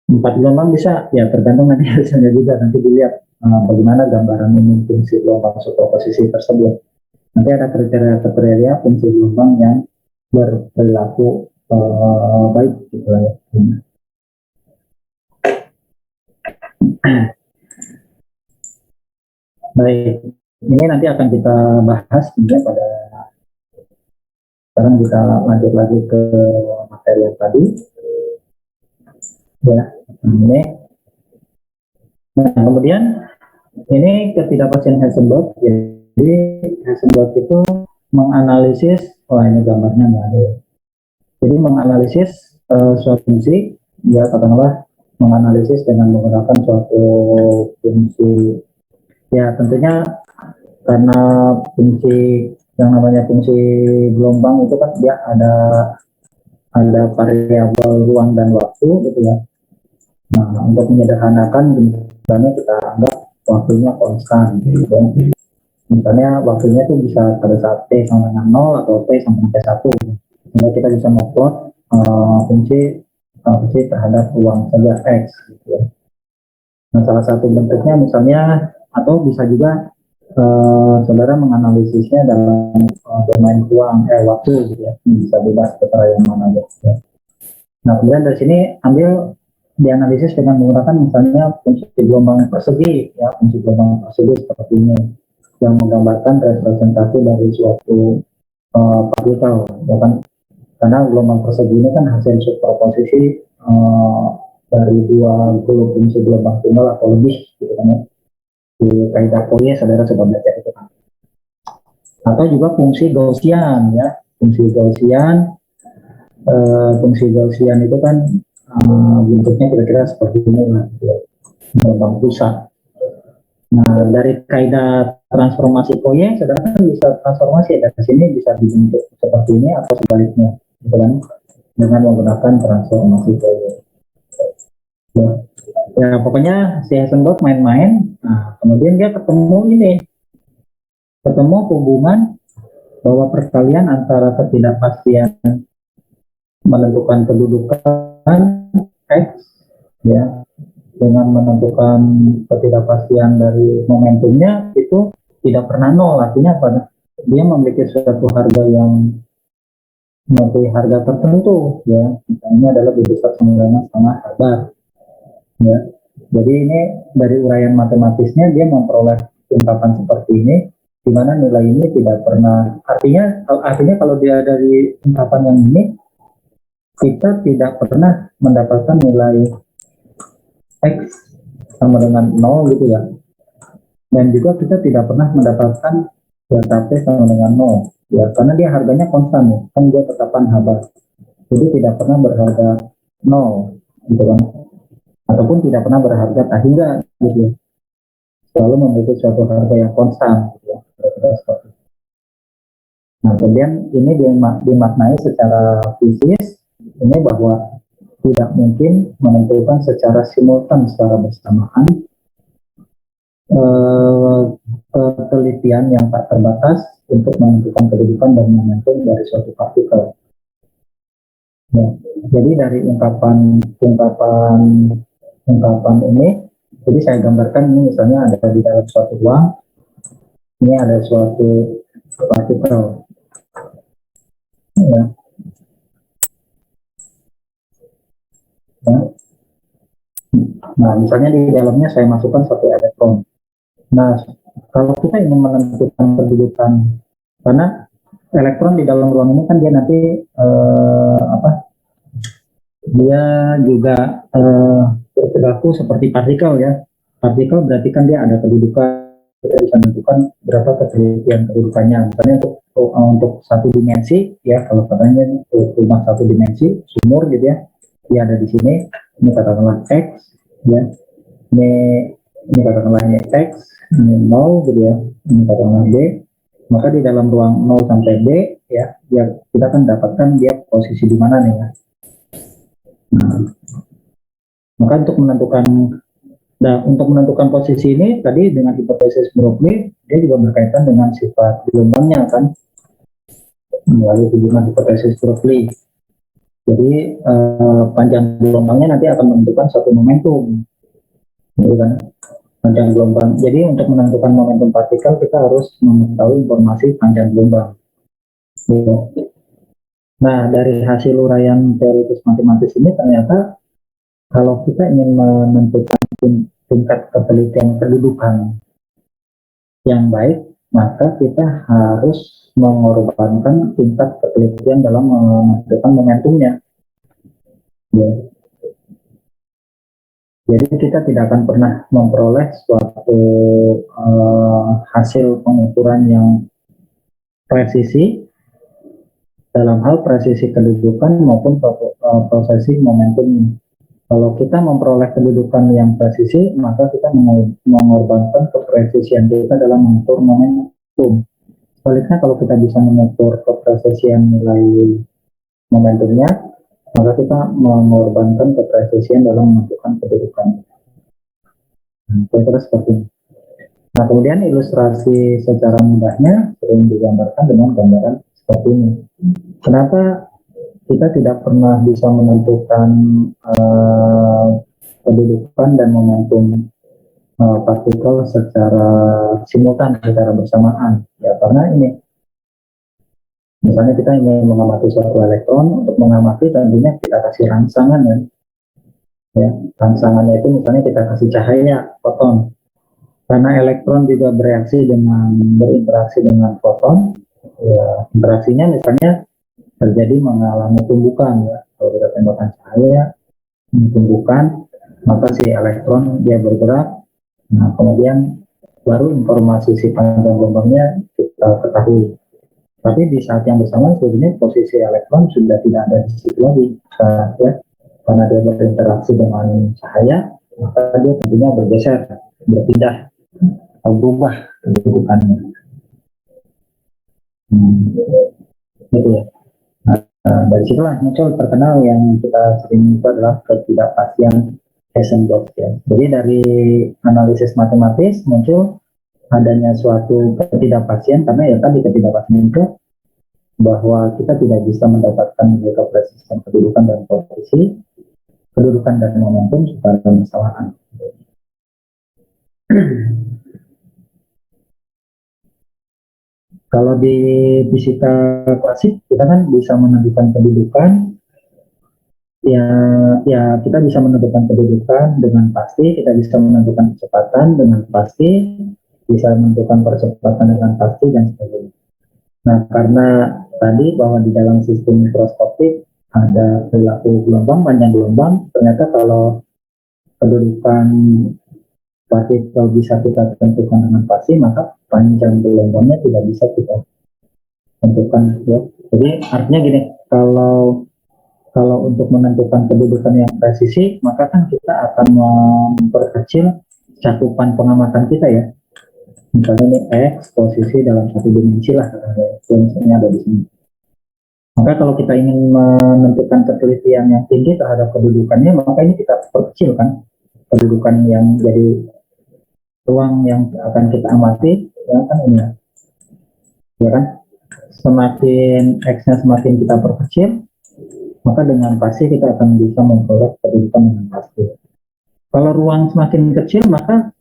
4 gelombang bisa, ya tergantung nanti hasilnya juga. Nanti dilihat bagaimana gambaran umum fungsi gelombang superposisi tersebut. Nanti ada kriteria fungsi gelombang yang berperilaku baik gitu ya. Baik, ini nanti akan kita bahas juga pada sekarang. Kita lanjut lagi ke materi yang tadi ya. Ini nah kemudian ini ketidakpastian Heisenberg. Jadi Heisenberg itu menganalisis, ini gambarnya nggak ada. Jadi menganalisis suatu fungsi, ya katakanlah menganalisis dengan menggunakan suatu fungsi. Ya tentunya karena fungsi yang namanya fungsi gelombang itu kan dia ada variabel ruang dan waktu gitu ya. Nah untuk menyederhanakan misalnya kita anggap waktunya konstan gitu. Misalnya waktunya itu bisa pada saat T sama dengan 0 atau T sama dengan T1. Sehingga kita bisa memplot fungsi terhadap ruang saja X gitu ya. Nah salah satu bentuknya misalnya, atau bisa juga saudara menganalisisnya dalam domain ruang waktu gitu ya. Ini bisa bebas terserah yang mana aja ya. Nah kemudian dari sini ambil dianalisis dengan menggunakan misalnya fungsi gelombang persegi ya, fungsi gelombang persegi seperti ini yang menggambarkan representasi dari suatu partikel ya kan, karena gelombang persegi ini kan hasil superposisi dari dua fungsi gelombang tunggal atau lebih gitu kan ya. Di kaidah Fourier saudara sudah belajar itu kan. Atau juga fungsi Gaussian ya. Fungsi Gaussian itu kan bentuknya kira-kira seperti ini lah, gitu ya. Gelombang pusat. Nah, dari kaidah transformasi Fourier, saudara kan bisa transformasi dari sini bisa dibentuk seperti ini atau sebaliknya, gitu kan? Dengan menggunakan transformasi Fourier. Ya, pokoknya si Heisenberg main-main. Nah, kemudian dia ketemu hubungan bahwa perkalian antara ketidakpastian menentukan kedudukan X ya dengan menentukan ketidakpastian dari momentumnya itu tidak pernah nol. Artinya apa? Dia memiliki suatu harga yang memiliki harga tertentu ya. Misalnya adalah lebih besar sama setengah kabar ya. Jadi ini dari uraian matematisnya dia memperoleh ungkapan seperti ini, di mana nilai ini tidak pernah, artinya kalau dia dari ungkapan yang ini, kita tidak pernah mendapatkan nilai X sama dengan 0 gitu ya. Dan juga kita tidak pernah mendapatkan delta T sama dengan 0 ya, karena dia harganya konstan ya, kan dia tetapan habar. Jadi tidak pernah berharga 0 gitu kan. Ataupun tidak pernah berharga tak hingga gitu ya. Selalu memiliki suatu harga yang konstan gitu ya. Nah, kemudian ini dimaknai secara fisis ini bahwa tidak mungkin menentukan secara simultan secara bersamaan penelitian yang tak terbatas untuk menentukan kedudukan dan momentum dari suatu partikel. Ya, jadi dari ungkapan ini, jadi saya gambarkan ini misalnya ada di dalam suatu ruang, ini ada suatu partikel. Ya. Ya. Nah, misalnya di dalamnya saya masukkan satu elektron. Nah, kalau kita ingin menentukan kedudukan, karena elektron di dalam ruang ini kan dia nanti dia juga berperilaku seperti partikel ya. Partikel berarti kan dia ada kedudukan, kita bisa menentukan berapa ketelitian kedudukannya. Misalnya untuk satu dimensi ya, kalau katanya rumah satu dimensi sumur gitu ya, dia ada di sini. Ini katakanlah X ya, ini katakanlah ini X, ini 0 gitu ya, ini katakanlah B. Maka di dalam ruang 0 sampai B ya, kita kan dapatkan dia posisi di mana nih ya. Nah, maka untuk menentukan posisi ini tadi dengan hipotesis Broglie, dia juga berkaitan dengan sifat gelombangnya kan, melalui hubungan hipotesis Broglie. Jadi panjang gelombangnya nanti akan menentukan suatu momentum, gitu kan? Panjang gelombang. Jadi untuk menentukan momentum partikel kita harus mengetahui informasi panjang gelombang. Gitu. Nah, dari hasil uraian teoritis matematis ini ternyata kalau kita ingin menentukan tingkat ketelitian kedudukan yang baik, maka kita harus mengorbankan tingkat ketelitian dalam menentukan momentumnya. Ya. Jadi kita tidak akan pernah memperoleh suatu hasil pengukuran yang presisi dalam hal presisi kedudukan maupun prosesi momentum. Kalau kita memperoleh kedudukan yang presisi, maka kita mengorbankan kepresisian kita dalam mengukur momentum. Sebaliknya kalau kita bisa mengukur kepresisian nilai momentumnya, maka kita mengorbankan kepresisian dalam menentukan kedudukan. Kira-kira seperti ini. Nah, kemudian ilustrasi secara mudahnya sering digambarkan dengan gambaran seperti ini. Kenapa kita tidak pernah bisa menentukan kedudukan dan momentum partikel secara simultan, secara bersamaan? Ya, karena ini, misalnya kita ingin mengamati suatu elektron, untuk mengamati tentunya kita kasih rangsangan kan. Ya, rangsangannya itu misalnya kita kasih cahaya, foton. Karena elektron juga berinteraksi dengan foton, ya, interaksinya misalnya terjadi mengalami tumbukan ya. Kalau kita tembakan cahaya, tumbukan, maka si elektron dia bergerak. Nah, kemudian baru informasi si panjang gelombangnya kita ketahui. Tapi di saat yang bersamaan sebenarnya posisi elektron sudah tidak ada di situ lagi, ya, karena dia berinteraksi dengan cahaya, maka dia tentunya bergeser, berpindah, atau berubah kedudukannya. Gitu ya. Dari situlah muncul terkenal yang kita sering itu adalah ketidakpastian Heisenberg ya. Jadi dari analisis matematis muncul adanya suatu ketidakpastian, karena ya tadi ketidakpastian itu bahwa kita tidak bisa mendapatkan nilai kepresisan kedudukan dan posisi, kedudukan dan momentum secara bersamaan. Kalau di fisika klasik kita kan bisa menentukan kedudukan, ya kita bisa menentukan kedudukan dengan pasti, kita bisa menentukan kecepatan dengan pasti, bisa menentukan percepatan dengan pasti dan sebagainya. Nah, karena tadi bahwa di dalam sistem mikroskopik ada perilaku gelombang, panjang gelombang, ternyata kalau kedudukan partikel bisa kita tentukan dengan pasti, maka panjang gelombangnya tidak bisa kita tentukan ya. Jadi artinya gini, kalau untuk menentukan kedudukan yang presisi, maka kan kita akan memperkecil cakupan pengamatan kita ya. Misalnya ini X posisi dalam satu dimensi lah, misalnya ada di sini. Maka kalau kita ingin menentukan ketelitian yang tinggi terhadap kedudukannya, maka ini kita perkecil kan kedudukan yang jadi ruang yang akan kita amati, ya kan ini ya kan. Semakin X-nya semakin kita perkecil, maka dengan pasti kita akan bisa memperoleh kedudukan dengan pasti. Kalau ruang semakin kecil, maka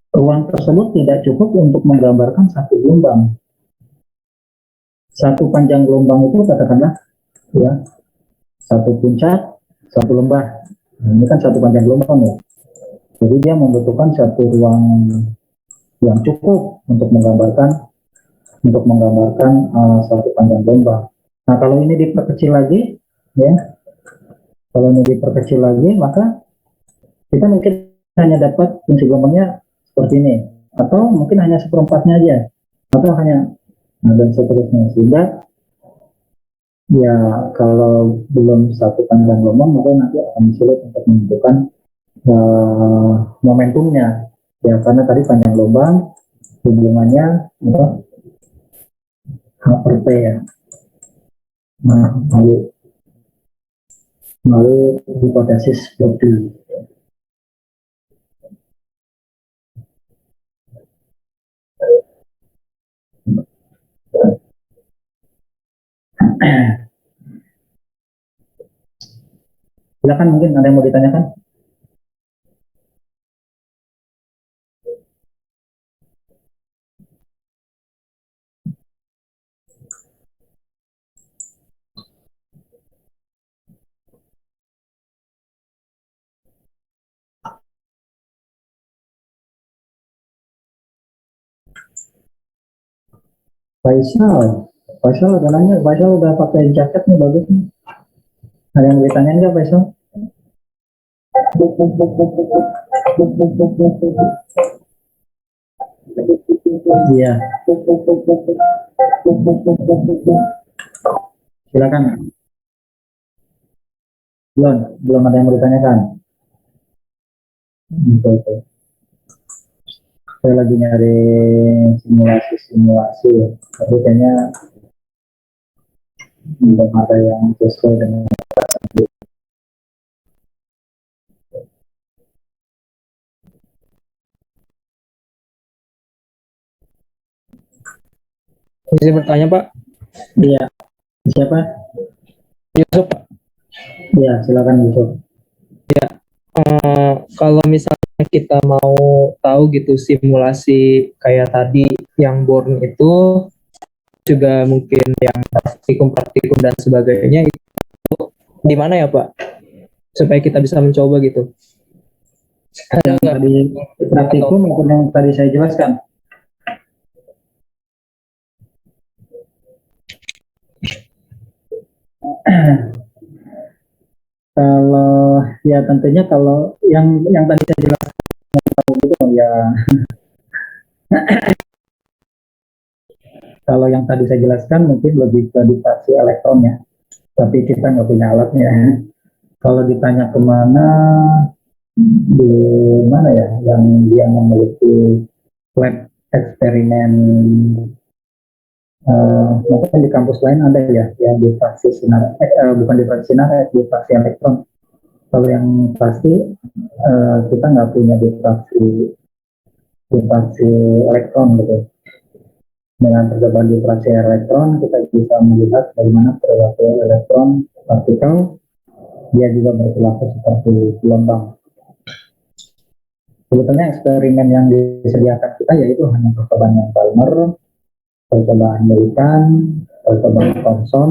ruang tersebut tidak cukup untuk menggambarkan satu gelombang. Satu panjang gelombang itu katakanlah ya satu puncak, satu lembah. Nah, ini kan satu panjang gelombang ya. Jadi dia membutuhkan satu ruang yang cukup untuk menggambarkan satu panjang gelombang. Nah, kalau ini diperkecil lagi, ya, maka kita mungkin hanya dapat fungsi gelombangnya seperti ini, atau mungkin hanya seperempatnya aja, atau hanya dan seterusnya. Sehingga ya kalau belum satu panjang gelombang, maka nanti akan sulit untuk menentukan momentumnya. Ya karena tadi panjang gelombang hubungannya H per P ya. Nah, lalu hipotesis Bernoulli. Silakan, mungkin ada yang mau ditanyakan? Faisal udah nanya, Faisal udah pakai jaket nih, bagus nih. Ada yang mau ditanyain nggak, Faisal? Iya. Silakan. Belum ada yang mau ditanyakan. Oke. Saya lagi nyari simulasi, tapi kayaknya belum ada yang sesuai dengan Bisa bertanya Pak? Iya. Siapa? Yusuf Pak. Iya, silakan Yusuf. Kalau misalnya kita mau tahu gitu simulasi kayak tadi yang Born itu juga mungkin yang praktikum dan sebagainya itu di mana ya Pak? Supaya kita bisa mencoba gitu. Ada Yang nggak? tadi praktikum maupun yang tadi saya jelaskan. Kalau ya tentunya kalau yang tadi saya jelaskan itu ya, kalau yang tadi saya jelaskan mungkin lebih ke difraksi elektronnya, tapi kita nggak punya alatnya. Kalau ditanya kemana, di mana ya yang dia memiliki lab eksperimen, mungkin di kampus lain ada ya yang difraksi sinar, bukan difraksi sinar, difraksi elektron. Kalau yang pasti kita nggak punya difraksi elektron gitu. Dengan percobaan difraksi elektron, kita bisa melihat bagaimana perilaku elektron partikel, dia juga berperilaku seperti gelombang. Sebetulnya eksperimen yang disediakan kita yaitu hanya percobaan yang Balmer, percobaan Millikan, percobaan Thomson,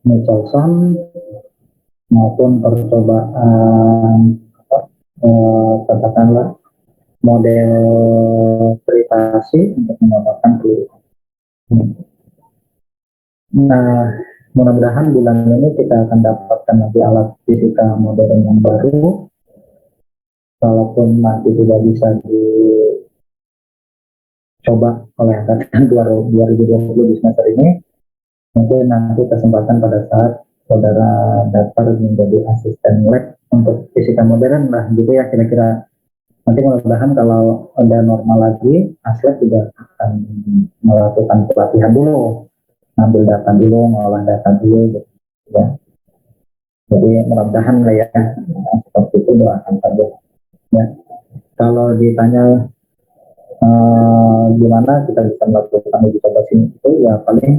Michelson, maupun percobaan katakanlah model gravitasi untuk mendapatkan peluru. Nah, mudah-mudahan bulan ini kita akan dapatkan lagi alat fisika modern yang baru. Kalaupun nanti tidak bisa dicoba oleh angkatan 2020 di semester ini, mungkin nanti kesempatan pada saat saudara daftar menjadi asisten lab untuk fisika modern lah gitu ya kira-kira. Nanti mudah-mudahan kalau udah normal lagi, Aslab juga akan melakukan pelatihan dulu, ngambil data dulu, ngolah data dulu, gitu ya. Jadi mudah-mudahan lah ya, seperti itu doakan saja. Ya. Kalau ditanya gimana kita bisa melakukan uji coba sini itu ya paling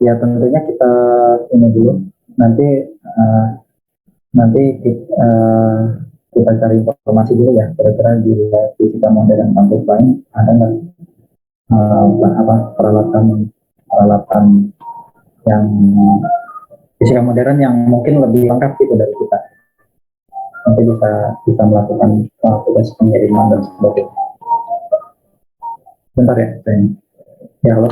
ya tentunya kita ini dulu nanti kita cari informasi dulu ya kira-kira di fisika modern kampus lain ada nggak peralatan yang fisika modern yang mungkin lebih lengkap gitu dari kita, nanti bisa melakukan tugas pengiriman dan sebagainya. Bentar ya, ya halo.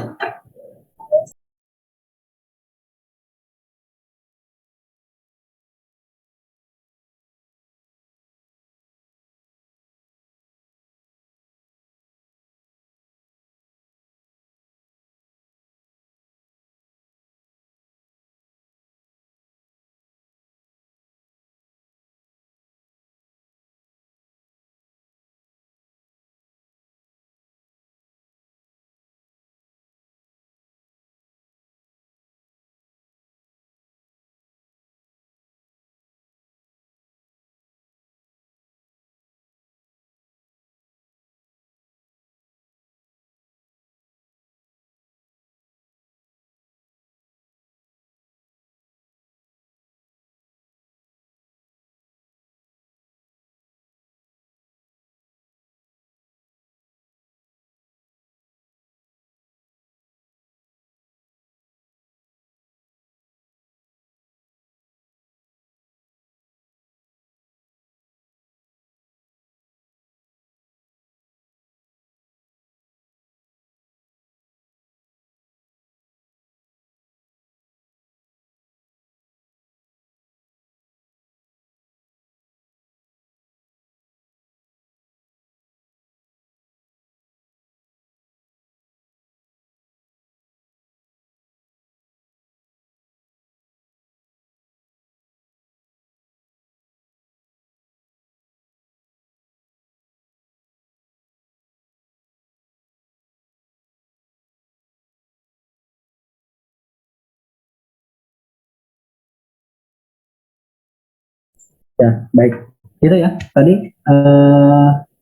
Ya, baik. Itu ya, tadi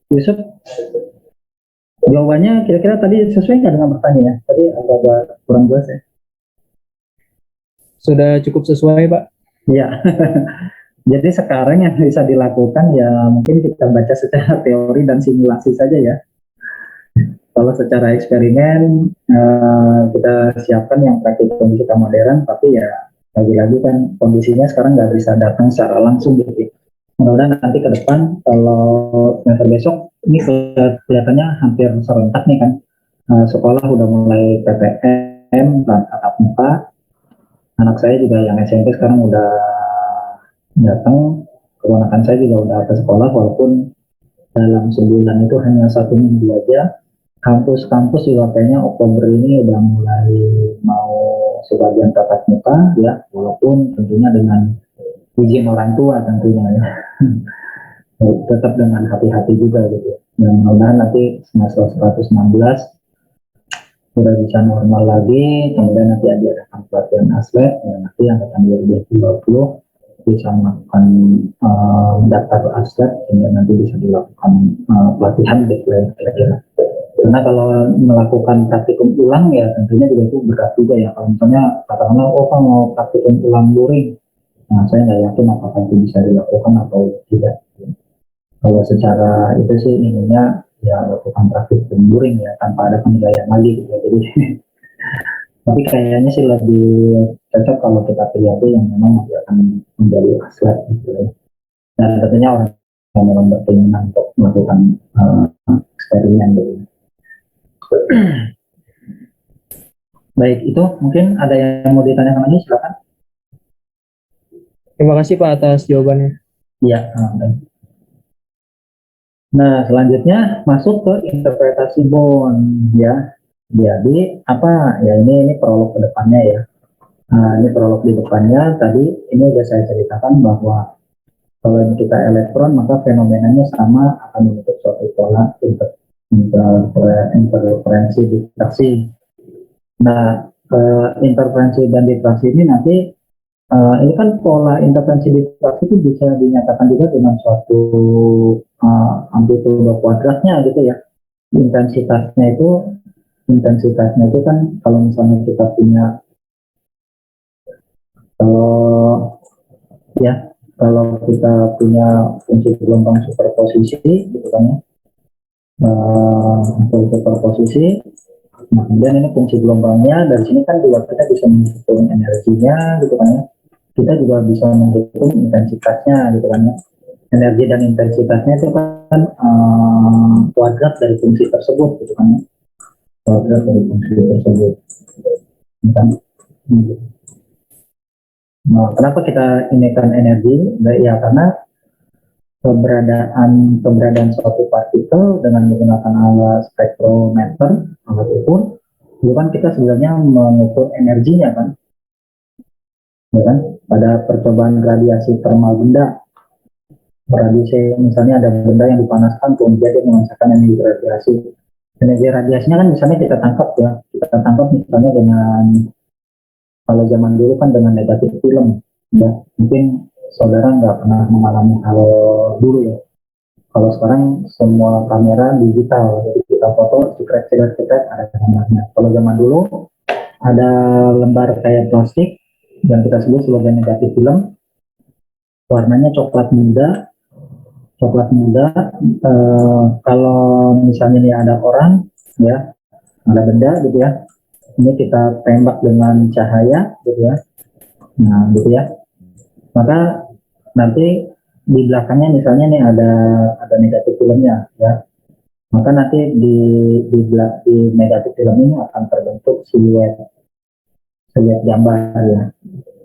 Yusuf, jawabannya kira-kira tadi sesuai nggak dengan pertanyaannya? Tadi agak kurang jelas ya. Sudah cukup sesuai, Pak. Iya. Jadi sekarang yang bisa dilakukan ya mungkin kita baca secara teori dan simulasi saja ya. Kalau secara eksperimen kita siapkan yang praktikum kita modern, tapi ya lagi-lagi kan kondisinya sekarang nggak bisa datang secara langsung gitu. Mudah-mudahan nanti ke depan kalau semester besok ini kelihatannya hampir serentak nih kan, sekolah udah mulai PTM dan tatap muka. Anak saya juga yang SMP sekarang udah datang, keponakan saya juga udah ke sekolah, walaupun dalam sebulan itu hanya 1 minggu aja. Kampus-kampus juga kayaknya Oktober ini udah mulai mau sebagian tatap muka ya, walaupun tentunya dengan izin orang tua tentunya ya. Tetap dengan hati-hati juga gitu. Dan mudah-mudahan nanti semester 116 sudah bisa normal lagi, kemudian nanti ada pelatihan atlet, ya nanti angkatan 2020 bisa melakukan daftar atlet, sehingga nanti bisa dilakukan pelatihan gitu ya kira-kira. Karena kalau melakukan praktikum ulang ya tentunya juga itu berat juga ya. Kalau misalnya katakanlah, oh kan mau praktikum ulang luring, nah saya nggak yakin apakah itu bisa dilakukan atau tidak. Kalau secara itu sih ininya ya lakukan praktikum luring ya tanpa ada penilaian lagi gitu ya. Jadi tapi kayaknya sih lebih cocok kalau kita pilih yang memang nanti akan menjadi atlet gitu ya. Dan tentunya orang yang memang berkeinginan untuk melakukan eksperimen gitu. Baik, itu mungkin ada yang mau ditanyakan lagi, silakan. Terima kasih Pak atas jawabannya. Iya, baik. Nah, selanjutnya masuk ke interpretasi bond ya. Jadi apa ya, ini prolog ke depannya ya. Nah, ini prolog di depannya. Tadi ini sudah saya ceritakan bahwa kalau ini kita elektron maka fenomenanya sama, akan membentuk suatu pola interferensi distraksi. Nah, interferensi dan distraksi ini nanti ini kan pola interferensi distraksi itu bisa dinyatakan juga dengan suatu amplitude kuadratnya gitu ya. Intensitasnya itu kan kalau misalnya kita punya, kalau kita punya fungsi gelombang superposisi gitu kan ya, superposisi. Nah, kemudian ini fungsi gelombangnya, dari sini kan juga kita bisa menghitung energinya gitu kan ya. Kita juga bisa menghitung intensitasnya gitu kan ya. Energi dan intensitasnya itu kan kuadrat dari fungsi tersebut gitu kan ya. Kuadrat dari fungsi tersebut. Kan? Nah, kenapa kita inikan energi? Ya karena keberadaan suatu partikel dengan menggunakan alat spektrometer, alat ukur, itu kan kita sebenarnya mengukur energinya kan, ya kan? Pada percobaan radiasi termal benda, radiasi misalnya ada benda yang dipanaskan, kemudian dia menghasilkan energi radiasi. Energi radiasinya kan misalnya kita tangkap misalnya dengan, kalau zaman dulu kan dengan negatif film, ya mungkin saudara nggak pernah mengalami hal dulu ya. Kalau sekarang semua kamera digital, jadi kita foto, cekrek ada gambarnya. Kalau zaman dulu ada lembar kayak plastik yang kita sebut sebagai negatif film, warnanya coklat muda. Kalau misalnya ini ada orang, ya, ada benda gitu ya, ini kita tembak dengan cahaya gitu ya, nah gitu ya, maka nanti di belakangnya misalnya nih ada negatif filmnya ya, maka nanti di negatif film ini akan terbentuk siluet gambar ya,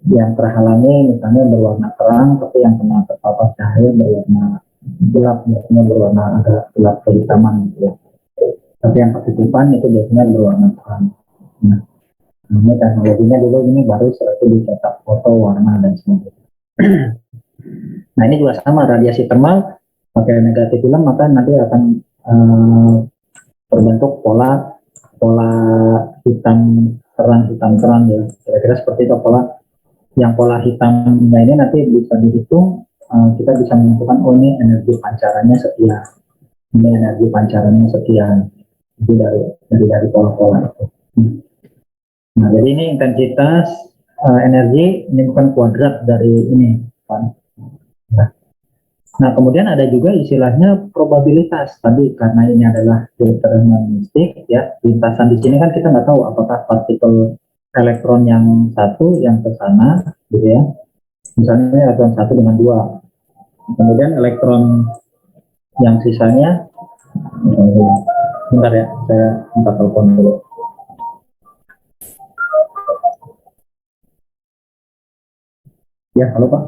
yang terhalangi misalnya berwarna terang, tapi yang kena terpapar cahaya berwarna gelap, biasanya berwarna agak gelap kehitaman gitu ya. Tapi yang ketutupan itu biasanya berwarna terang. Nah, ini teknologinya dulu ini baru setelah itu dicetak foto, warna dan sebagainya. Nah ini juga sama, radiasi termal pakai negatif film maka nanti akan terbentuk pola hitam terang ya, kira-kira seperti itu pola hitamnya ini nanti bisa dihitung, kita bisa menentukan oh ini energi pancarannya sekian, itu dari pola-pola itu. Nah jadi ini intensitas energi, ini bukan kuadrat dari ini kan. Nah, kemudian ada juga istilahnya probabilitas tadi, karena ini adalah deterministik ya. Lintasan di sini kan kita nggak tahu apakah partikel elektron yang satu yang ke sana gitu ya. Misalnya elektron 1 dengan 2. Kemudian elektron yang sisanya, bentar ya, saya minta telepon dulu. Ya, halo Pak.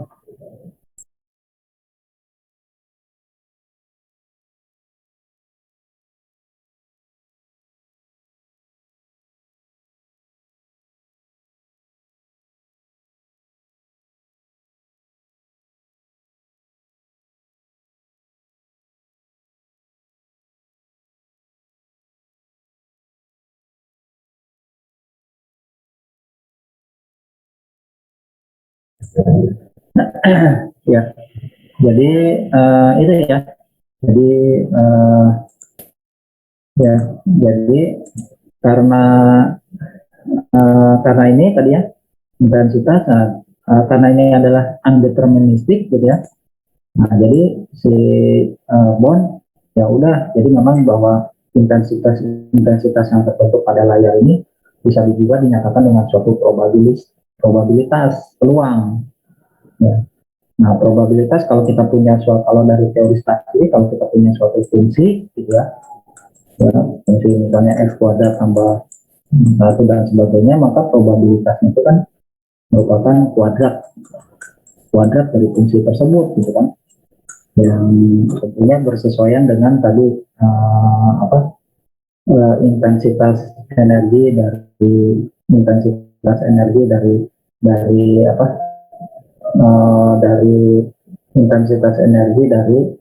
Ya, jadi itu ya. Jadi eh, ya, jadi karena karena ini tadi ya intensitas, karena ini adalah undeterministic gitu ya. Nah, jadi si bond ya udah, jadi memang bahwa intensitas intensitas yang terbentuk pada layar ini bisa juga dinyatakan dengan suatu probabilitas peluang. Ya. Nah, probabilitas kalau kita punya suatu, kalau dari teori statistik, kalau kita punya suatu fungsi gitu ya, fungsi misalnya x kuadrat tambah satu dan sebagainya, maka probabilitasnya itu kan merupakan kuadrat kuadrat dari fungsi tersebut gitu kan, yang tentunya bersesuaian dengan tadi intensitas energi dari intensitas energi dari intensitas energi dari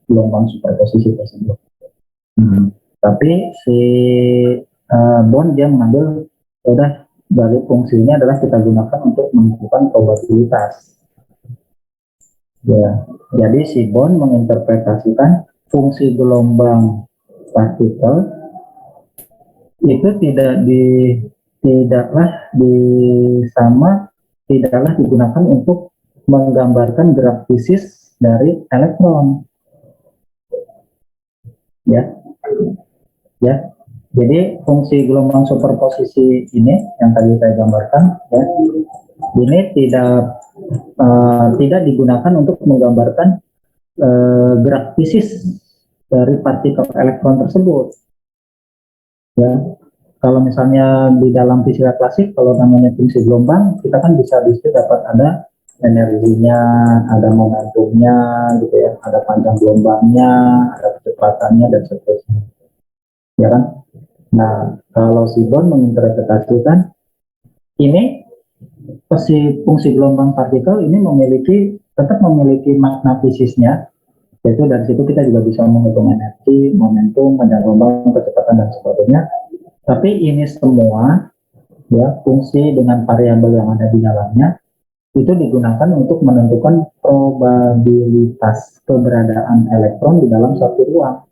gelombang superposisi tersebut. Tapi si Bond dia mengambil, udah dari fungsinya adalah kita gunakan untuk menentukan probabilitas. Ya, jadi si Bond menginterpretasikan fungsi gelombang partikel itu tidaklah tidaklah digunakan untuk menggambarkan gerak fisis dari elektron. Ya, ya. Jadi fungsi gelombang superposisi ini yang tadi saya gambarkan, ya, ini tidak digunakan untuk menggambarkan gerak fisis dari partikel elektron tersebut. Ya, kalau misalnya di dalam fisika klasik, kalau namanya fungsi gelombang, kita kan bisa dapat ada energinya, ada momentumnya, gitu ya, ada panjang gelombangnya, ada kecepatannya dan seterusnya, ya kan? Nah, kalau si Bond menginterpretasikan ini, fungsi gelombang partikel ini tetap memiliki makna fisisnya, yaitu dari situ kita juga bisa menghitung energi, momentum, panjang gelombang, kecepatan dan sebagainya. Tapi ini semua ya fungsi dengan variabel yang ada di dalamnya itu digunakan untuk menentukan probabilitas keberadaan elektron di dalam satu ruang.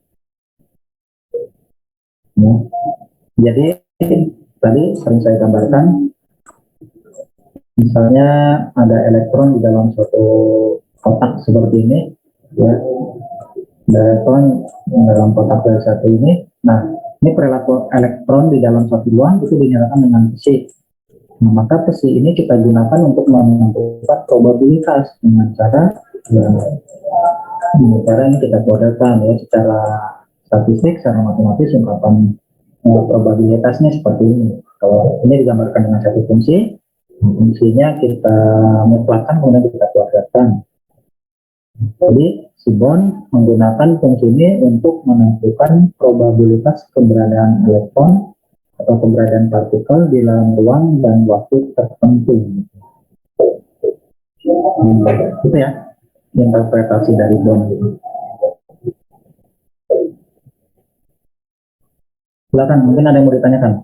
Ya. Jadi tadi sering saya gambarkan, misalnya ada elektron di dalam suatu kotak seperti ini, ya, ada elektron dalam kotak dari satu ini. Nah, ini perilaku elektron di dalam satu ruang itu dinyatakan dengan psi. Nah, maka psi ini kita gunakan untuk menentukan probabilitas dengan cara ini kita kodekan ya secara statistik, secara matematis ungkapan probabilitasnya seperti ini. Kalau ini digambarkan dengan satu fungsi, fungsinya kita mutlakkan kemudian kita kuadratkan. Jadi si Bond menggunakan fungsi ini untuk menentukan probabilitas keberadaan elektron atau keberadaan partikel di dalam ruang dan waktu tertentu. Itu ya interpretasi dari Bond. Silakan, mungkin ada yang mau ditanyakan.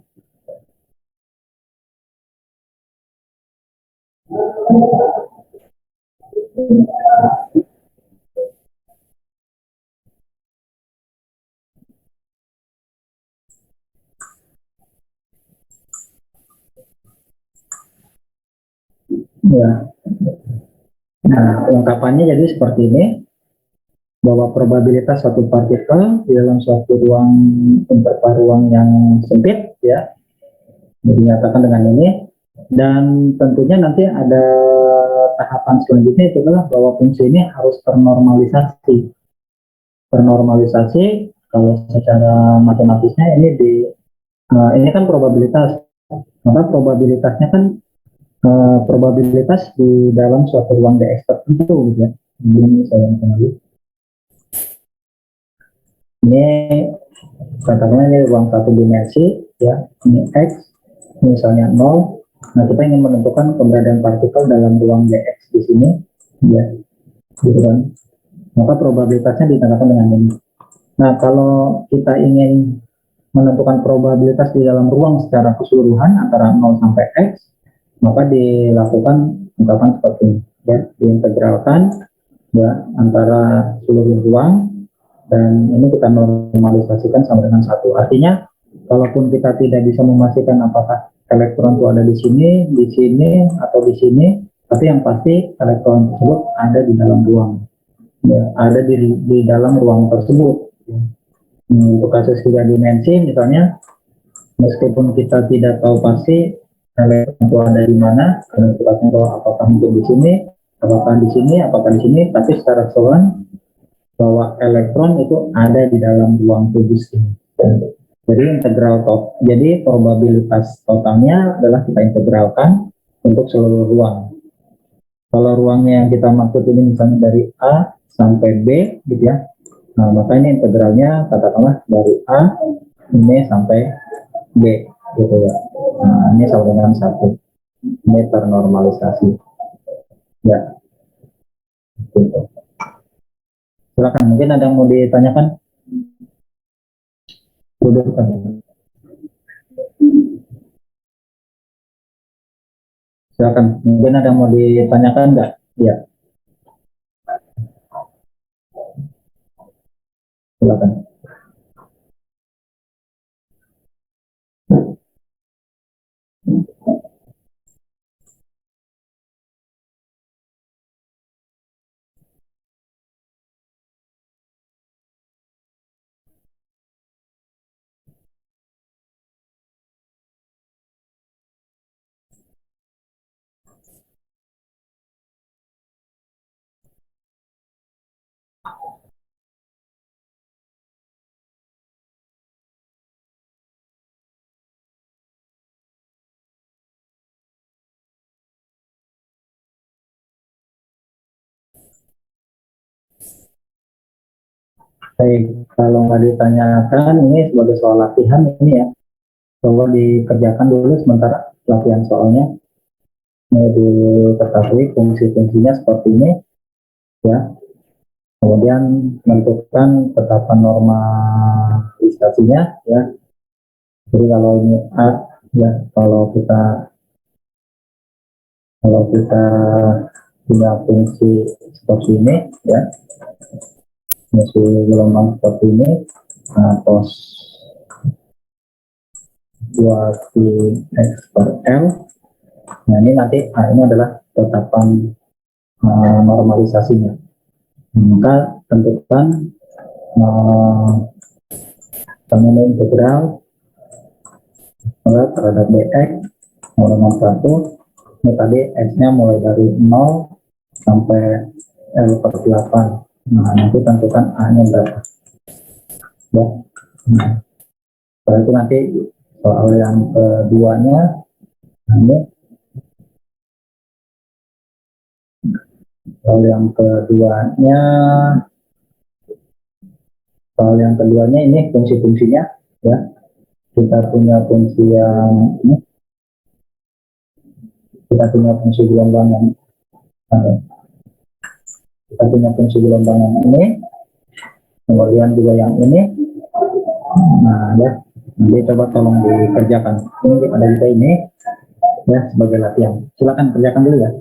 Ya. Nah, ungkapannya jadi seperti ini, bahwa probabilitas satu partikel di dalam suatu interval ruang yang sempit, ya, dinyatakan dengan ini, dan tentunya nanti ada tahapan selanjutnya, itu adalah bahwa fungsi ini harus ternormalisasi. Ternormalisasi kalau secara matematisnya ini kan probabilitas, maka probabilitasnya kan probabilitas di dalam suatu ruang DX tertentu gitu ya. Ini saya kenali. Ini katakanlah ini ruang satu dimensi ya, ini X misalnya 0. Nah, kita ingin menentukan keberadaan partikel dalam ruang DX di sini ya, gitu kan. Maka probabilitasnya ditandai dengan ini. Nah, kalau kita ingin menentukan probabilitas di dalam ruang secara keseluruhan antara 0 sampai X, maka dilakukan ungkapan seperti ini ya, diintegralkan ya antara seluruh ruang, dan ini kita normalisasikan sama dengan 1. Artinya kalaupun kita tidak bisa memastikan apakah elektron itu ada di sini atau di sini, tapi yang pasti elektron tersebut ada di dalam ruang ya, ada di dalam ruang tersebut. Untuk kasus 3 dimensi misalnya, meskipun kita tidak tahu pasti elektron itu ada di mana, karena sifatnya tahu apakah mungkin di sini, apakah di sini, apakah di sini, tapi secara keseluruhan bahwa elektron itu ada di dalam ruang kubus ini. Jadi jadi probabilitas totalnya adalah kita integralkan untuk seluruh ruang. Kalau ruangnya yang kita maksud ini misalnya dari A sampai B gitu ya, nah maka ini integralnya katakanlah dari A ini sampai B gitu ya. Nah ini sama dengan 1. Ini ternormalisasi ya, gitu. Silakan, mungkin ada yang mau ditanyakan? Silakan, mungkin ada yang mau ditanyakan enggak? Ya, silakan. Baik, kalau nggak ditanyakan, ini sebagai soal latihan ini ya, coba dikerjakan dulu sementara latihan soalnya. Ini diketahui fungsi-fungsinya seperti ini ya. Kemudian menentukan ketetapan normalisasinya ya. Jadi kalau ini A ya, kalau kita punya fungsi seperti ini ya, fungsi gelombang seperti ini, nah, cos 2 X per L. Nah ini nanti ini adalah ketetapan normalisasinya. Maka tentukan fenomena integral terhadap dx mulai dengan 1. Ini tadi x-nya mulai dari 0 sampai L per 8. Nah nanti tentukan A-nya berapa ya. Nah, setelah itu nanti soal yang keduanya, nah, ini soal yang keduanya ini fungsi-fungsinya ya. Kita punya fungsi yang ini, kita punya fungsi gelombang yang ini, kemudian juga yang ini. Nah ya, nanti coba tolong dikerjakan. Ini ada juga ini ya sebagai latihan. Silakan kerjakan dulu ya.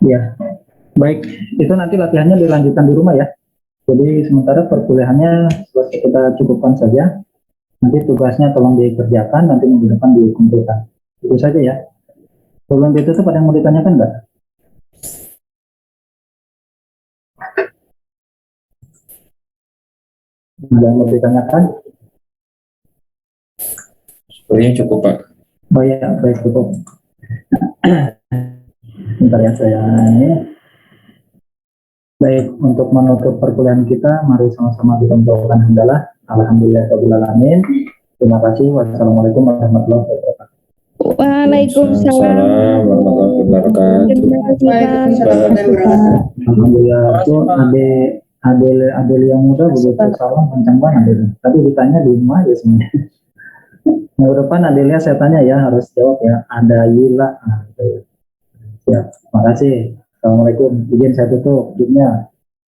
Ya, baik. Itu nanti latihannya dilanjutkan di rumah ya. Jadi sementara perkuliahannya selesai kita cukupkan saja. Nanti tugasnya tolong dikerjakan, nanti minggu depan dikumpulkan. Itu saja ya. Sebelum ditutup ada yang mau ditanyakan nggak? Ada yang mau ditanyakan? Sepertinya cukup, Pak. Oh ya, baik cukup. Bentar ya saya ini. Baik, untuk menutup perkuliahan kita, mari sama-sama kita mendoakan hamdalah. Alhamdulillahirrahmanirrahim. Terima kasih. Wassalamualaikum warahmatullahi wabarakatuh. Waalaikumsalam. Waalaikumsalam warahmatullahi wabarakatuh. Terima kasih, Pak. Waalaikumsalam warahmatullahi wabarakatuh. Alhamdulillah itu Adel yang muda begitu salam kencang banget itu. Tapi ditanya di rumah ya semuanya. Minggu depan Adelia saya tanya ya, harus jawab ya. Ada Yila. Nah, gitu ya. Siap. Makasih. Assalamualaikum. Izin saya tutup. Izinnya.